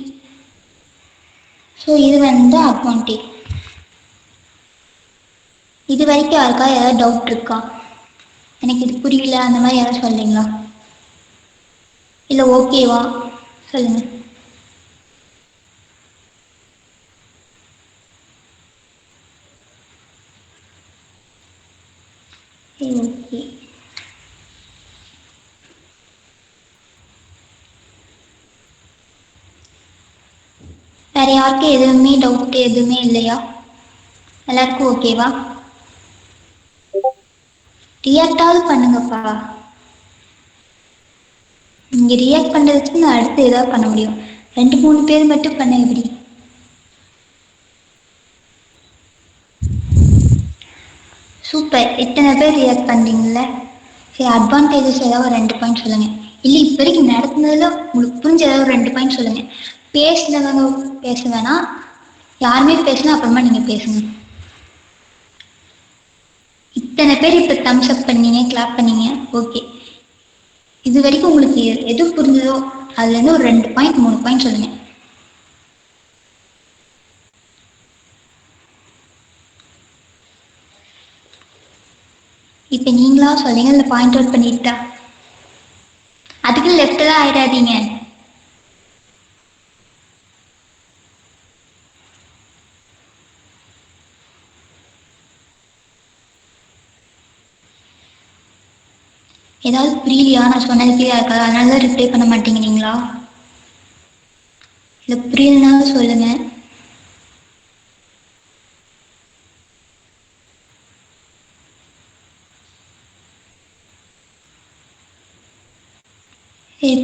So இது வந்து அட்வான்டேஜ். இது வரைக்கும் யாருக்கா ஏதாவது டவுட் இருக்கா, எனக்கு இது புரியல அந்த மாதிரி யாராவது சொல்றீங்களா, இல்லை ஓகேவா சொல்லுங்க. ஓகே, வேற யாருக்கும் எதுவுமே டவுட் எதுவுமே இல்லையா? எல்லாருக்கும் ஓகேவா? ரியாக்டாவது பண்ணுங்கப்பா. நீங்க ரியாக்ட் பண்றதுக்கு நான் அடுத்து ஏதாவது பண்ண முடியும். 2-3 பேர் மட்டும் பண்ண எப்படி? சூப்பர், எத்தனை பேர் ரியாக்ட் பண்றீங்கல்ல. சரி, அட்வான்டேஜஸ் ஏதாவது ஒரு 2 பாயிண்ட் சொல்லுங்க. இல்லை இப்போ வரைக்கும் நடந்ததுல உங்களுக்கு புரிஞ்ச ஏதாவது ஒரு 2 பாயிண்ட் சொல்லுங்க. பேசுனவங்க பேச வேணாம், யாருமே பேசலாம், அப்புறமா நீங்க பேசுங்க. இத்தனை பேர் இப்ப தம்ஸ் அப் பண்ணீங்க, கிளாப் பண்ணீங்க. ஓகே, இது வரைக்கும் உங்களுக்கு எது புரிஞ்சதோ அதுல இருந்து ஒரு 2 பாயிண்ட் 3 பாயிண்ட் சொல்லுங்க. இப்ப நீங்களா சொல்லுங்க, இல்ல பாயிண்ட் அவுட் பண்ணிட்டா? அதுக்கு லெஃப்ட் எல்லாம் ஆயிடாதீங்க. ஏதாவது புரியலையா? நான் சொன்னது கிளியரா இருக்கா? அதனால ரிப்ளை பண்ண மாட்டேங்கிறீங்களா? இல்ல புரியலனாலும் சொல்லுங்க.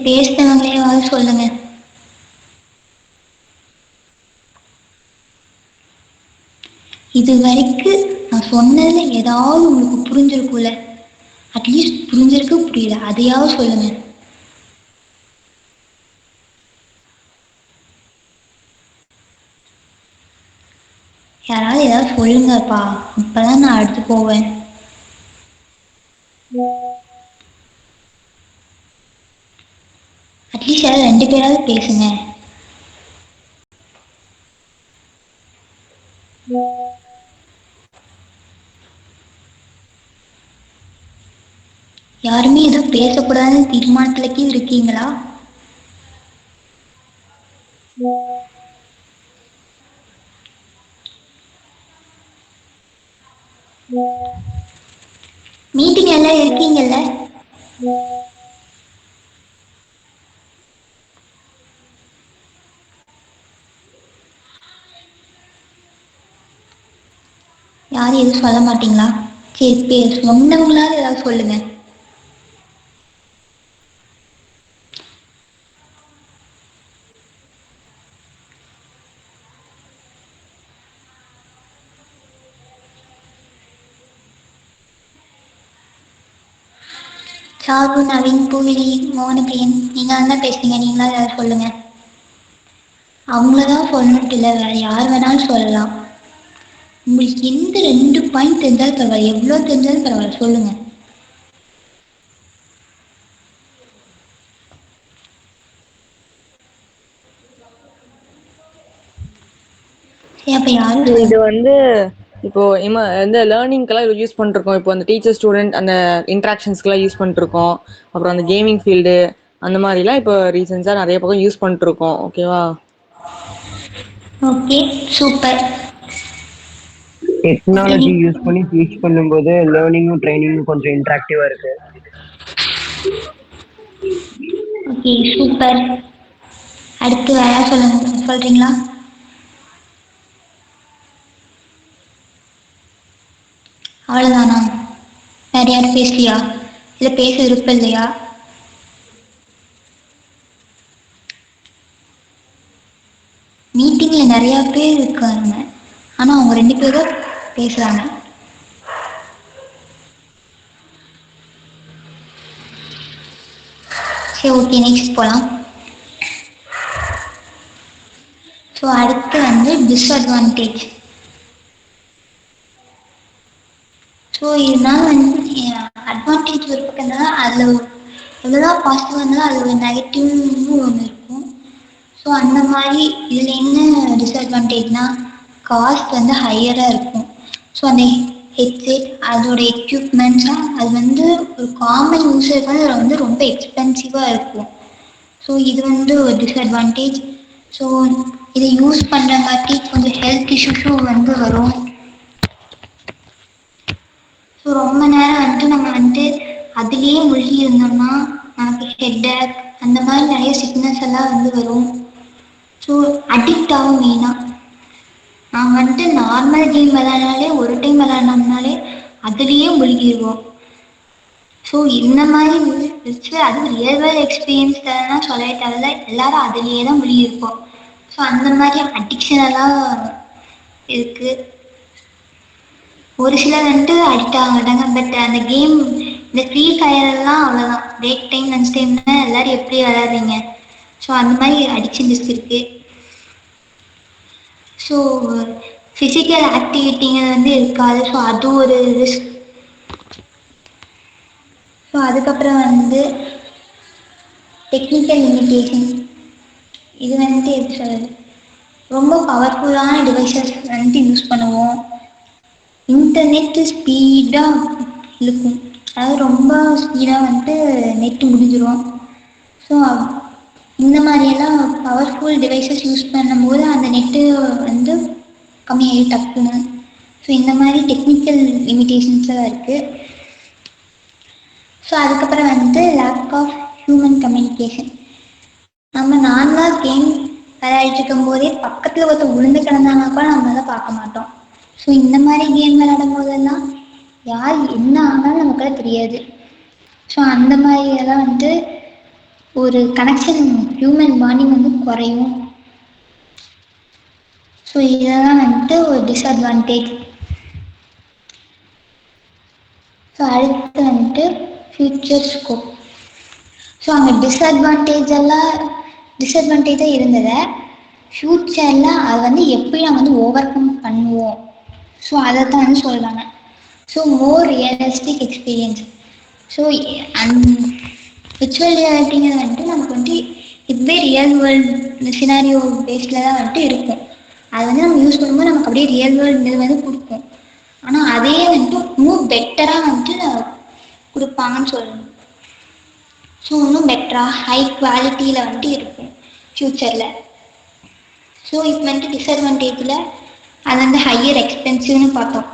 பேசுனவங்களே சொல்லுங்க. இது வரைக்கும் நான் சொன்னதுல ஏதாவது உங்களுக்கு புரிஞ்சிருக்கும்ல? அட்லீஸ்ட் புரிஞ்சிருக்கு, புரியல, அதையாவது சொல்லுங்க. யாராவது ஏதாவது சொல்லுங்கப்பா, அப்பதான் நான் அடுத்து போவேன். அட்லீஸ்ட் யாராவது 2 பேராவது பேசுங்க. யாருமே எதுவும் பேசக்கூடாதுன்னு தீர்மானத்துலக்கே இருக்கீங்களா? மீட்டிங் எல்லாம் இருக்கீங்கல்ல? யாரும் எதுவும் சொல்ல மாட்டீங்களா? சரி, சொன்னவங்களால ஏதாவது சொல்லுங்க. சாரு, நவீன், பூவிலி, மோகனபிரியன், நீங்க தான் பேசுறீங்க. நீங்களா ஏதாவது சொல்லுங்க. அவங்களதான் சொல்லணும்ட்டு இல்லை, வேற யார் வேணாலும் சொல்லலாம். உங்களுக்கு எந்த 2 பாயிண்ட் தெரிஞ்சாலும் பரவாயில்ல, எவ்வளோ தெரிஞ்சாலும் பரவாயில்ல, சொல்லுங்க. அப்ப யாரும் இது வந்து இப்போ இந்த லேர்னிங்க்கெல்லாம் இது யூஸ் பண்ணிருக்கோம். இப்போ அந்த டீச்சர் ஸ்டூடெண்ட் அந்த இன்ட்ராக்ஷன்ஸ்க்கெல்லாம் யூஸ் பண்ணிருக்கோம். அப்புறம் அந்த கேமிங் ஃபீல்டு அந்த மாதிரிலாம் இப்போ ரீசெண்டாக நிறைய பக்கம் யூஸ் பண்ணிருக்கோம். ஓகேவா? Okay, super. டெக்னாலஜி யூஸ் பண்ணி டீச் பண்ணும்போது லேர்னிங்கும் ட்ரைனிங்கும் கொஞ்சம் இன்ட்ராக்டிவா இருக்கு. Okay, super. அடுத்து வேற சொல்றீங்களா? அவ்வளவுதானா? வேற யாரும் பேசலையா? இல்ல பேச விருப்பம் இல்லையா? மீட்டிங்ல நிறைய பேர் இருக்காங்க, ஆனா அவங்க 2 பேரும் பேசுறாங்க. சரி, ஓகே, நெக்ஸ்ட் போலாம். ஸோ அடுத்து வந்து டிஸ்அட்வான்டேஜ். ஸோ இதனால வந்து அட்வான்டேஜ் ஒரு பக்கம் தான், அதில் எவ்வளோதான் பாசிட்டிவாக இருந்தாலும் அது ஒரு நெகட்டிவ்னு ஒன்று இருக்கும். ஸோ அந்த மாதிரி இதில் என்ன டிஸ்அட்வான்டேஜ்னா, காஸ்ட் வந்து ஹையராக இருக்கும். ஸோ அந்த ஹெட்செட், அதோட எக்யூப்மெண்ட்ஸாக அது வந்து ஒரு காமன் யூஸருக்கு வந்து அதில் வந்து ரொம்ப எக்ஸ்பென்சிவாக இருக்கும். ஸோ இது வந்து ஒரு டிஸ்அட்வான்டேஜ். ஸோ இதை யூஸ் பண்ணுறங்காட்டி கொஞ்சம் ஹெல்த் இஷ்யூஸும் வந்து வரும். ஸோ ரொம்ப நேரம் வந்துட்டு நம்ம வந்துட்டு அதுலேயே மூழ்கி இருந்தோம்னா நமக்கு ஹெட்டேக் அந்த மாதிரி நிறைய சிக்னஸ் எல்லாம் வந்து வரும். ஸோ அடிக்ட் ஆகும் மெயினாக. நாங்கள் வந்துட்டு நார்மல் கேம் விளையாடினாலே ஒரு டைம் விளையாடினோம்னாலே அதுலேயே மூழ்கிடுவோம். ஸோ இந்த மாதிரி வச்சு அதுவும் ரியல் வேர்ல்ட் எக்ஸ்பீரியன்ஸ் தரனா சொல்லவே தேவையில்ல, எல்லாரும் அதுலேயே தான் மூழ்கியிருப்போம். ஸோ அந்த மாதிரி அடிக்ஷன் எல்லாம் இருக்குது. ஒரு சிலர் வந்துட்டு அடிக்ட் ஆக மாட்டாங்க, பட் அந்த கேம் இந்த ஃப்ரீ ஃபயர்லாம் அவ்வளோதான், பிரேக் டைம் லஞ்ச் டைம்னா எல்லாரும் எப்படி விளையாடுறீங்க. ஸோ அந்த மாதிரி அடிக்ஷன் லிஸ்ட் இருக்குது. ஸோ ஃபிசிக்கல் ஆக்டிவிட்டிங்க வந்து இருக்காது. ஸோ அது ஒரு ரிஸ்க். ஸோ அதுக்கப்புறம் வந்து டெக்னிக்கல் லிமிட்டேஷன். இது வந்துட்டு எப்படி சொல்கிறது, ரொம்ப பவர்ஃபுல்லான டிவைசஸ் வந்துட்டு யூஸ் பண்ணுவோம். இன்டர்நெட்டு ஸ்பீடாக இழுக்கும், அதாவது ரொம்ப ஸ்பீடாக வந்துட்டு நெட்டு முடிஞ்சிடும். ஸோ இந்த மாதிரியெல்லாம் பவர்ஃபுல் டிவைசஸ் யூஸ் பண்ணும்போது அந்த நெட்டு வந்து கம்மியாகி டக்குன்னு. ஸோ இந்த மாதிரி டெக்னிக்கல் லிமிட்டேஷன்ஸ்லாம் இருக்குது. ஸோ அதுக்கப்புறம் வந்து லேக் ஆஃப் ஹியூமன் கம்யூனிகேஷன். நம்ம நார்மலாக கேம் விளையாடிட்டு இருக்கும் போதே பக்கத்தில் ஒருத்தர் விழுந்து கிடந்தாங்கன்னா கூட நம்மளால பார்க்க மாட்டோம். ஸோ இந்த மாதிரி கேம் விளையாடும் போதெல்லாம் யார் என்ன ஆனாலும் நமக்குள்ள தெரியாது. ஸோ அந்த மாதிரியெல்லாம் வந்து ஒரு கனெக்ஷன், ஹியூமன் பாண்டிங் வந்து குறையும். ஸோ இதெல்லாம் வந்துட்டு ஒரு டிஸ்அட்வான்டேஜ். ஸோ அடுத்து வந்துட்டு ஃபியூச்சர் ஸ்கோப். ஸோ அங்கே டிஸ்அட்வான்டேஜாக இருந்ததை ஃப்யூச்சரில் அது வந்து எப்படி நம்ம வந்து ஓவர் கம் பண்ணுவோம், ஸோ அதை தான் வந்து சொல்கிறாங்க. So more realistic experience. So virtual ரியாலிட்டிங்கிறது வந்துட்டு நமக்கு வந்துட்டு இதுவே ரியல் வேர்ல்டு சினாரியோ பேஸில் தான் வந்துட்டு இருக்கும். அது வந்து நம்ம யூஸ் பண்ணும்போது நமக்கு அப்படியே ரியல் வேர்ல்டு இது வந்து கொடுக்கும். ஆனால் அதே வந்துட்டு இன்னும் பெட்டராக வந்துட்டு கொடுப்பாங்கன்னு சொல்லணும். ஸோ இன்னும் பெட்டராக ஹை குவாலிட்டியில் வந்துட்டு இருக்கும் ஃப்யூச்சரில். ஸோ இப்போ வந்துட்டு டிஸ்அட்வான்டேஜில் அது வந்து ஹையர் எக்ஸ்பென்சிவ்னு பார்த்தோம்.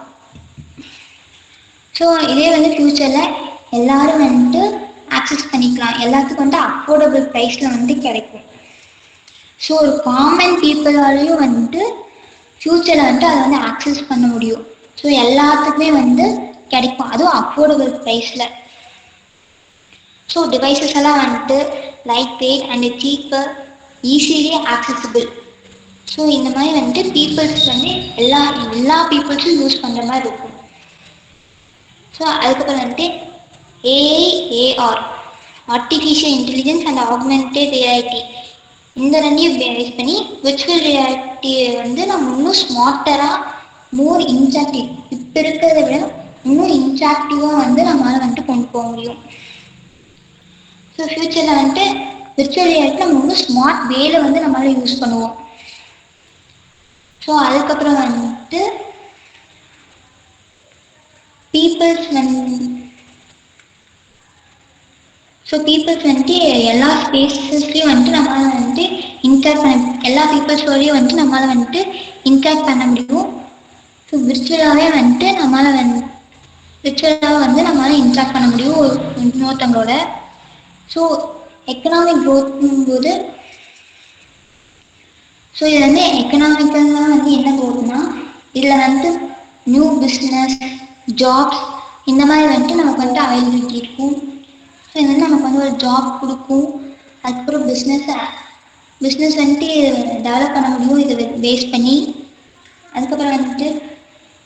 ஸோ இதே வந்து ஃப்யூச்சரில் எல்லோரும் வந்துட்டு ஆக்சஸ் பண்ணிக்கலாம், எல்லாத்துக்கும் வந்துட்டு அஃபோர்டபுள் ப்ரைஸில் வந்துட்டு கிடைக்கும். ஸோ ஒரு காமன் பீப்புளாலையும் வந்துட்டு ஃப்யூச்சரில் வந்துட்டு அதை வந்து ஆக்சஸ் பண்ண முடியும். ஸோ எல்லாத்துக்குமே வந்து கிடைக்கும், அதுவும் அஃபோர்டபுள் ப்ரைஸில். ஸோ டிவைசஸ் எல்லாம் வந்துட்டு light weight and cheaper, easily accessible. So இந்த மாதிரி வந்துட்டு பீப்புள்ஸ் வந்து எல்லா பீப்புள்ஸும் யூஸ் பண்ணுற மாதிரி இருக்கும். ஸோ அதுக்கப்புறம் வந்துட்டு AI, AR, artificial intelligence and augmented reality, இந்த ரெண்டையும் பேஸ் பண்ணி விர்ச்சுவல் ரியாலிட்டியை வந்து நம்ம இன்னும் ஸ்மார்ட்டராக, மோர் இன்ட்ராக்டிவ், இப்போ இருக்கிறத விட இன்னும் இன்ட்ராக்டிவாக வந்து நம்மளால் வந்துட்டு கொண்டு போக முடியும். ஸோ ஃப்யூச்சரில் வந்துட்டு விர்ச்சுவல் ரியாலிட்டி நம்ம இன்னும் ஸ்மார்ட் வேல வந்து நம்மளால் யூஸ் பண்ணுவோம். ஸோ அதுக்கப்புறம் வந்துட்டு பீப்புள்ஸ் வந்துட்டு எல்லா ஸ்பேசஸ்லையும் வந்துட்டு நம்மளால் வந்துட்டு எல்லா பீப்புள்ஸோடையும் வந்துட்டு நம்மளால் வந்துட்டு இன்ட்ராக்ட் பண்ண முடியும். ஸோ விர்ச்சுவலாகவே வந்துட்டு நம்மளால் இன்ட்ராக்ட் பண்ண முடியும் இன்னொருத்தவங்களோட. ஸோ எக்கனாமிக் க்ரோத்துங்கும் போது, ஸோ இது வந்து எக்கனாமிக்கல்லாம் வந்து என்ன க்ரோத்னா, இதில் வந்துட்டு நியூ பிஸ்னஸ், ஜாப்ஸ் இந்த மாதிரி வந்துட்டு நமக்கு வந்துட்டு அவைலபிலிட்டி இருக்கும். ஸோ இது வந்து நமக்கு வந்து ஒரு ஜாப் கொடுக்கும். அதுக்கப்புறம் பிஸ்னஸ் வந்துட்டு டெவலப் பண்ண முடியும் இதை பேஸ் பண்ணி. அதுக்கப்புறம் வந்துட்டு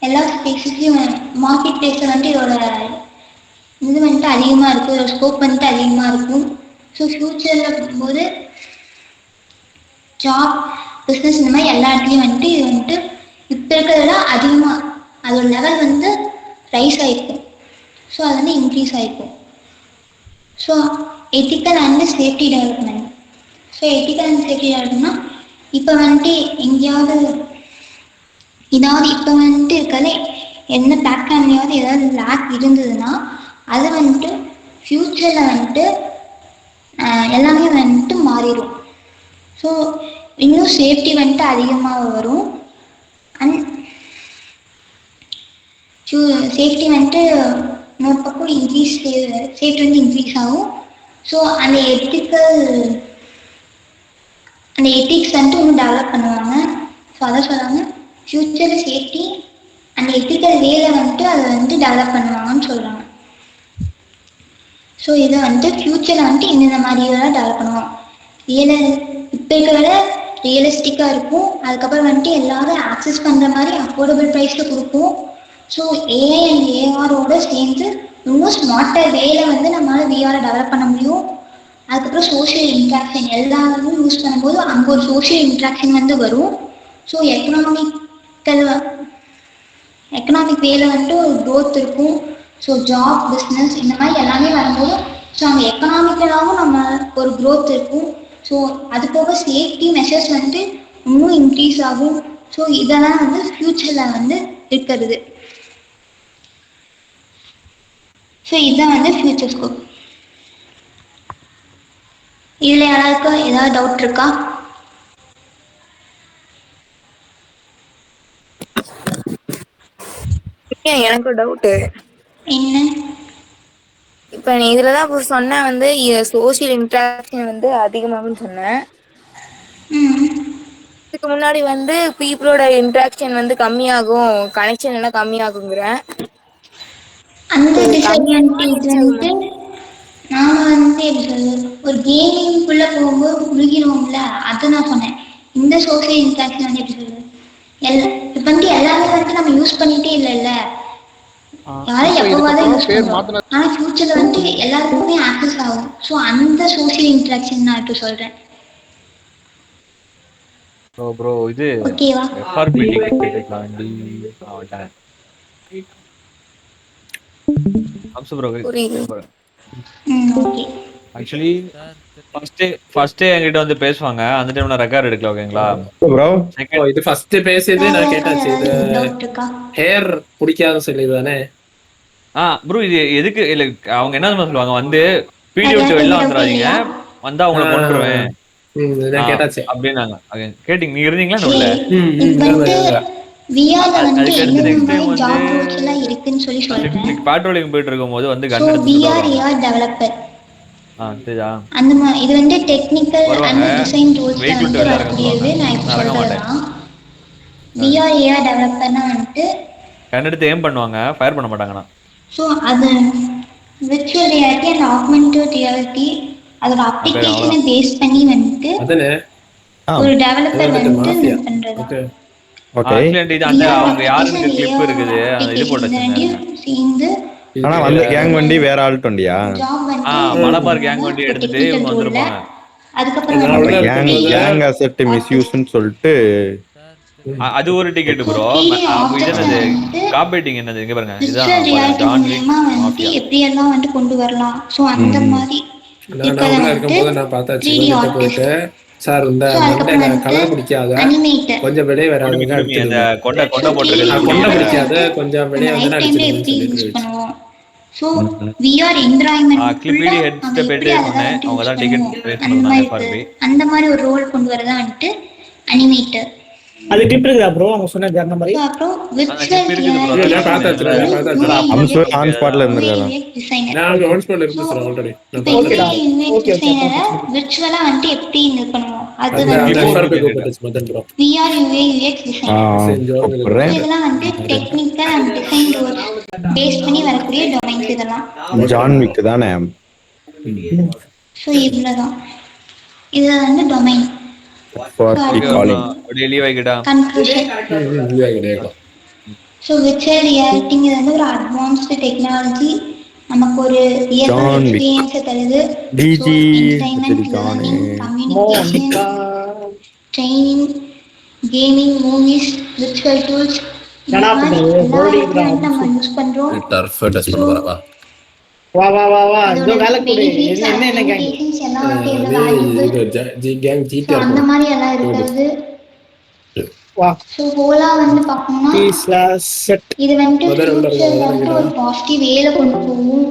எல்லா ஸ்பேஸஸ்லையும் மார்க்கெட் பிளேஸில் வந்துட்டு இதோட இது வந்துட்டு அதிகமாக இருக்கும், இதோட ஸ்கோப் வந்துட்டு அதிகமாக இருக்கும். ஸோ ஃப்யூச்சரில் போகும்போது ஜாப், பிஸ்னஸ் இந்த மாதிரி எல்லா இடத்துலையும் வந்துட்டு இது வந்துட்டு இப்போ இருக்கிறத அதிகமாக அதோட லெவல் வந்து ரைஸ் ஆகிருக்கும். ஸோ அது வந்து இன்க்ரீஸ் ஆகிருக்கும். So ethical and safety development. So ethical and safety டெவலப்மெண்ட்னா இப்போ வந்துட்டு எங்கேயாவது இப்போ வந்துட்டு இருக்காது என்ன பிளாட்ஃபார்ம்லையாவது ஏதாவது லேக் இருந்ததுன்னா அது வந்துட்டு ஃப்யூச்சரில் வந்துட்டு எல்லாமே வந்துட்டு மாறிடும். ஸோ இன்னும் சேஃப்டி வந்துட்டு அதிகமாக வரும். சேஃப்டி வந்துட்டு இன்னொரு பக்கம் சேஃப்டி வந்து இன்க்ரீஸ் ஆகும். ஸோ அந்த எத்திக்ஸ் வந்துட்டு இன்னும் டெவலப் பண்ணுவாங்க. ஸோ அதை சொல்கிறாங்க, ஃப்யூச்சர் சேஃப்டி அண்ட் எத்திக்கல் வேல வந்துட்டு அதை வந்துட்டு டெவலப் பண்ணுவாங்கன்னு சொல்கிறாங்க. ஸோ இதை வந்துட்டு ஃப்யூச்சரில் வந்துட்டு இந்த மாதிரியெல்லாம் டெவலப் பண்ணுவோம். இப்போ இருக்கிறத ரியலிஸ்டிக்காக இருக்கும். அதுக்கப்புறம் வந்துட்டு எல்லாரும் ஆக்சஸ் பண்ணுற மாதிரி அஃபோர்டபுள் ப்ரைஸில் கொடுப்போம். ஸோ ஏஐ அண்ட் ஏஆரோட சேர்ந்து இன்னும் ஸ்மார்ட்டர் வேலை வந்து நம்மளால் விஆரை டெவலப் பண்ண முடியும். அதுக்கப்புறம் சோஷியல் இன்ட்ராக்ஷன் எல்லாரும் யூஸ் பண்ணும்போது அங்கே ஒரு சோஷியல் இன்ட்ராக்ஷன் வந்து வரும். ஸோ எக்கனாமிக் வேல வந்துட்டு ஒரு க்ரோத் இருக்கும். ஸோ ஜாப் பிஸ்னஸ் இந்த மாதிரி எல்லாமே வரும்போது ஸோ அங்கே எக்கனாமிக்கலாகவும் நம்ம ஒரு க்ரோத் இருக்கும். ஸோ அது போக சேஃப்டி மெஷர்ஸ் வந்துட்டு இன்னும் இன்க்ரீஸ் ஆகும். ஸோ இதெல்லாம் வந்து ஃப்யூச்சரில் வந்து இருக்கிறது. ஸோ இதுதான் வந்து ஃப்யூச்சர் ஸ்கோப். இதில் யாராருக்கும் ஏதாவது டவுட் இருக்கா? எனக்கு டவுட்டு என்ன? இப்போ நீ இதில் தான் இப்போ சொன்ன வந்து சோஷியல் இன்ட்ராக்ஷன் வந்து அதிகமாகும்னு சொன்னேன். இதுக்கு முன்னாடி வந்து பீப்புளோட இன்ட்ராக்ஷன் வந்து கம்மியாகும், கனெக்ஷன் எல்லாம் கம்மியாகுங்கிறேன். அந்த டிஸ்அட்வான்டேஜ் வந்துட்டு நாம வந்து எப்படி சொல்றது, ஒரு கேமிங்குள்ள போகும்போது முழுகிடுவோம்ல, அது நான் சொன்னேன். இந்த சோசியல் இன்ட்ராக்ஷன் வந்து எப்படி சொல்றது, இப்போ வந்து எல்லாமே வந்து நம்ம யூஸ் பண்ணிட்டே இல்லைல்ல, யாரும் எப்போவாதான் யூஸ் பண்ணுவோம். ஆனா ஃபியூச்சர்ல வந்து எல்லாருக்குமே ஆக்சஸ் ஆகும். ஸோ அந்த சோசியல் இன்ட்ராக்ஷன் நான் இப்போ சொல்றேன். ப்ரோ இது ஓகேவா? எஃப்ஆர்பி டிக்கெட் எடுக்கலாம் டி அவன்டேன். அம்சு ப்ரோ ஓகே. ஆக்சுவலி ஃபர்ஸ்ட் என்கிட்ட வந்து பேசுவாங்க, அந்த டைம்ல ரெக்கார்ட் எடுக்கல. ஓகேங்களா ப்ரோ? இது ஃபர்ஸ்ட் பேசியது நான் கேட்டாச்சு. இது டவுட் இருக்கா? ஹேர் பிடிக்காத சொல்லிதானே? ப்ரோ இது எதுக்கு இல்ல, அவங்க என்ன சொல்லுவாங்க வந்து வீடியோ விட்டு வெளில வந்துடாதீங்க, வந்தா அவங்கள கொண்டுருவேன் கேட்டாச்சு அப்படின்னாங்க. கேட்டீங்க, நீங்க இருந்தீங்களா? இல்ல விஆர்ல வந்து என்னென்ன ஜாப் ரோல்ஸ் எல்லாம் இருக்குன்னு சொல்லி சொல்றேன். பேட்ரோலிங் போயிட்டு இருக்கும்போது வந்து கன் எடுத்து விஆர் டெவலப்பர் சரியா அந்த மாதிரி இது வந்து டெக்னிக்கல் அண்ட் டிசைன் ரோல்ஸ்ல வந்து வரக்கூடியது. நான் இப்போ சொல்றேன், விஆர் ஏஆர் டெவலப்பர்னா வந்துட்டு கன் எடுத்து ஏம் பண்ணுவாங்க, ஃபயர் பண்ண மாட்டாங்கண்ணா. ஸோ அது virtual reality and augmented reality அதோட அப்ளிகேஷனை பேஸ் பண்ணி வந்துட்டு ஒரு டெவலப்பர் வந்துட்டு பண்றது. ஓகே, இது அந்த அவங்க யாருக்கு கிளிப் இருக்குது, அந்த இது போட்டுச்சு. ஆனா வந்து கேங் வண்டி வேற ஆல்ட் வண்டியா? மலபார் கேங் வண்டி எடுத்துட்டு இவங்க வந்திருப்பாங்க. அதுக்கப்புறம் கேங் அசெட் மிஸ்யூஸ்னு சொல்லிட்டு அது ஒரு டிக்கெட் ப்ரோ. இது என்னது காப்பீட்டிங் என்னது இங்க பாருங்க, இதான் ஜான் விக் மாஃபியா எப்படி எல்லாம் வந்து கொண்டு வரலாம். சோ அந்த மாதிரி இருக்கும்போது நான் பார்த்தாச்சு. போயிட்டு சார் இந்த கலர் பிடிக்காத, கொஞ்சம் வெளியே வராதுங்க, அந்த கொண்டை போட்டுருக்கு, கொண்டை பிடிக்காத, கொஞ்சம் வெளியே வந்து பண்ணுவோம். சோ விஆர் என்வைரன்மென்ட் கிளிபிடி ஹெட்ஸ்ட பேட்டே சொன்னேன், அவங்க தான் டிக்கெட் ரேஸ் பண்ணாங்க. எஃப்ஆர்பி அந்த மாதிரி ஒரு ரோல் கொண்டு வரதா வந்துட்டு அனிமேட்டர். அது டிப் இருக்குதா ப்ரோ அவங்க சொன்னது அந்த மாதிரி? அப்புறம் விர்ச்சுவல் ரியாலிட்டி நான் பார்த்தாச்சு. அம்சு ஆன் ஸ்பாட்ல இருந்திருக்காங்க. நான் ஆன் ஸ்பாட்ல இருந்தேன் சார் ஆல்ரெடி. ஓகே விர்ச்சுவலா வந்து எப்படி இது பண்ணுவோம், அது வந்து விஆர் யுஏ யுஎக்ஸ் டிசைன். இதெல்லாம் வந்து technical and design roles base பண்ணி வரக்கூடிய டொமைன்ஸ் இதெல்லாம். ஜான் விக் தானே? சோ இவ்வளவுதான், இது வந்து டொமைன். ஸோ விர்ச்சுவல் ரியாலிட்டிங்கிறது வந்து ஒரு அட்வான்ஸ்டு டெக்னாலஜி, நமக்கு ஒரு ரியல் எக்ஸ்பீரியன்ஸை தருது. Entertainment, learning, communication, training, gaming, movies, virtual tools நம்ம யூஸ் பண்றோம். வா வா வா வா இதோ வேலை கூடி என்ன கேங் ஜி கேங் ஜிடி அந்த மாதிரி எல்லாம் இருக்குது. வா சோ ஹோலா வந்து பார்க்கணும்னா செட் இது வந்து ஃபியூச்சர்ல வந்து ஒரு பாசிட்டிவ் வேல கொண்டு போகும்.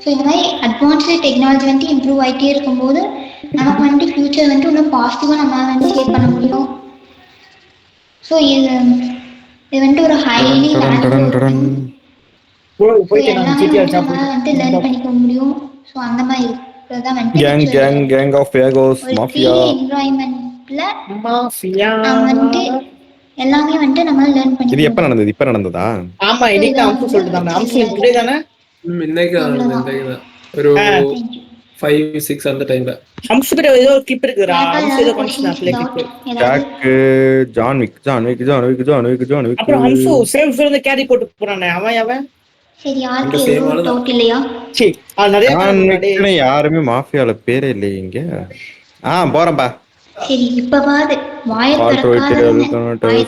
ஸோ இந்த மாதிரி அட்வான்ஸ்டு டெக்னாலஜி வந்து இம்ப்ரூவ் ஆகிட்டே இருக்கும்போது நமக்கு வந்து ஃபியூச்சர் வந்து இன்னும் பாசிட்டிவாக நம்ம வந்து ஷேர் பண்ண முடியும். ஸோ இது வந்து ஒரு ஹைலி லேர்ன் பண்ணிக்க முடியும். ஸோ அந்த மாதிரி இருக்கிறதா வந்து கேங் ஆஃப் வேகோஸ் மாஃபியா என்வைரன்மென்ட்ல வந்து எல்லாமே வந்து நம்ம லேர்ன் பண்ணி. இது எப்ப நடந்தது? இப்ப நடந்ததா? ஆமா இன்னைக்கு அம்சு சொல்லிட்டாங்க. அம்சு டுடே தானே? இன்னைக்கு ஒரு 5-6 அந்த டைம்ல அம்சு கிட்ட ஏதோ கிளிப் இருக்குடா. அம்சு ஏதோ கொஞ்சம் ப்ளே கிளிப். ஜான் விக். அப்புறம் அம்சு சேவ் சொல்ல கேரி போட்டு போறானே அவன் சரி யாருக்கு எதுவும் டவுட் இல்லையா? சரி நிறைய யாருமே மாஃபியால பேரே இல்லையே இங்க. போறேன்பா. சரி இப்பவாது வாயை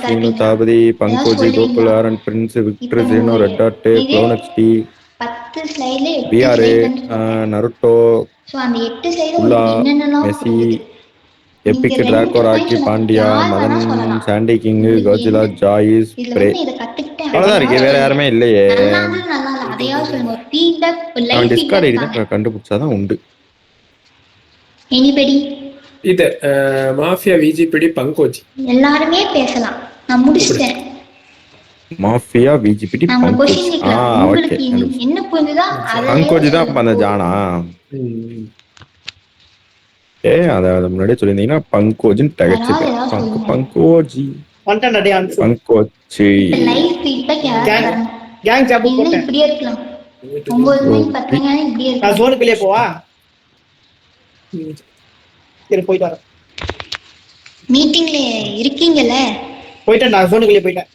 சீனு தாபதி பங்கோஜி கோகுல் ஆரன் பிரின்ஸ் விக்டர் ஜீனோ ரெட் ஆர்ட் க்ளோன் எக்ஸ்டி 10 ஸ்லைட்ல 8 பிஆர் ஸ்லைட் வந்து சொல்றேன். நருட்டோ சோ அந்த 8 ஸ்லைட்ல உலா உங்களுக்கு என்னென்னலாம் மெஸ்ஸி புரியுது? எபிக் நீங்க டிராக்கோ 2 ராக்கி பாயிண்ட் பாண்டியா யார் வேணா மதன் சொல்லலாம். சாண்டி கிங் உங்களுக்கு கோஜிலா என்ன ஜாயிஸ் இதுல பிரே வந்து இதை கத்துக்கிட்டேன் அவ்வளவுதான் இருக்கு. வேற யாருமே இல்லையே. நல்லா இல்ல அதையாவது சொல்லுங்க. ஒரு ஃபீட்பேக், ஒரு லைவ் அவன் டிஸ்கார்ட் ஐடி ஃபீட்பேக் தாங்க. தான் கண்டுபிடிச்சாதான் உண்டு. எனிபடி இது மாஃபியா விஜிபிடி பங்கோஜ் எல்லாருமே பேசலாம். நான் முடிச்சிட்டேன். மாஃபியா விஜிபிடி நம்ம பங்கோஜ். क्वेश्चन கேட்கலாம். ஓகே. உங்களுக்கு என்ன புரியுதா? பங்கோஜ் தான் அந்த ஜானா. அத முன்னாடியே சொல்லியிருந்தீங்கன்னா பங்கோஜின்னு தகச்சிருக்கேன். பங்கோஜி பங்கோஜி லைவ் ஃபீட்பேக் யாராவது கேங் சாப் போட்டேன். இப்படியே இருக்கலாம். 9 மணி 10 மணி இப்படியே நான் இருக்கலாம். ஜோனுக்குள்ளே போவா. சரி போயிட்டு வரேன். மீட்டிங்ல இருக்கீங்கல்ல? போயிட்டேன், நான் ஜோனுக்குள்ளே போயிட்டேன்.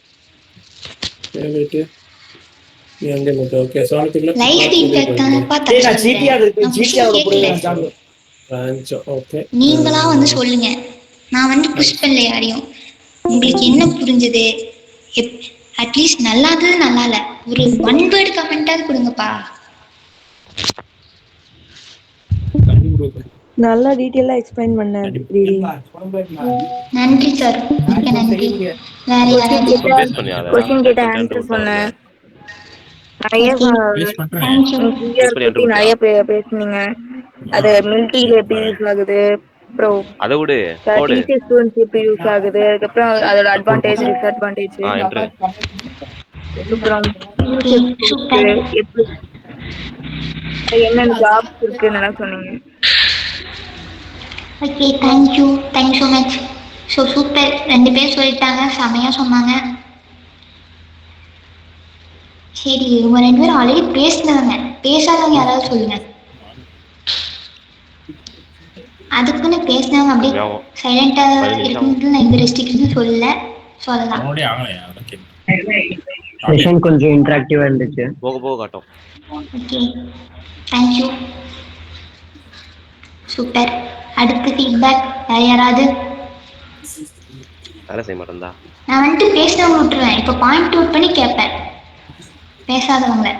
ஓகே சோனத்துக்குள்ள லைவ் ஃபீட்பேக் தான பார்த்தா. நான் ஜிடிஆர் இருக்கு. ஜிடிஆர் போடுறேன். ஓகே நீங்களா வந்து சொல்லுங்க. நான் வந்து புஷ் பண்ணல யாரையும். உங்களுக்கு என்ன புரிஞ்சது? அட்லீஸ்ட் நல்லா இருந்தது, நல்லா இல்ல, ஒரு 1 வேர்ட் கமெண்டாவது கொடுங்கப்பா. நல்லா டீடைலா எக்ஸ்பிளைன் பண்ண. நன்றி சார், மிக்க நன்றி. வேற யாராவது क्वेश्चन கேட்ட ஆன்சர் சொன்னேன். நிறைய நிறைய பேசுனீங்க. அது மிலிட்டரியில எப்படி யூஸ் ஆகுது, அப்புறம் அதை விடு போடு டீச்சர் ஸ்டூடெண்ட்ஸ் எப்படி யூஸ் ஆகுது, அதுக்கப்புறம் அதோட அட்வான்டேஜ் டிஸ்அட்வான்டேஜ், அப்புறம் என்னென்ன ஜாப்ஸ் இருக்கு நல்லா சொன்னீங்க. Okay, thank you so much. So super, 2 பேர் சொல்லிட்டாங்க, செமையாக சொன்னாங்க. சரி, இவங்க 2 பேரும் ஆல்ரெடி பேசினவங்க. பேசாதவங்க யாராவது சொல்லுங்க. அதுக்குன்னு பேசினவங்க அப்படியே சைலண்டாக இருக்குன்னு நான் எந்த ரெஸ்ட்ரிக்ஷனும் சொல்லலாம். செஷன் கொஞ்சம் இன்டராக்டிவா இருந்துச்சு. போக போக காட்டும். Okay, thank you. சூப்பர். அடுத்த ஃபீட்பேக் வேற யாராவது? வேலை செய்ய மாட்டேன்டா. நான் வந்துட்டு பேசினவங்க விட்டுருவேன். இப்போ பாயிண்ட் அவுட் பண்ணி கேட்பேன் பேசாதவங்கள.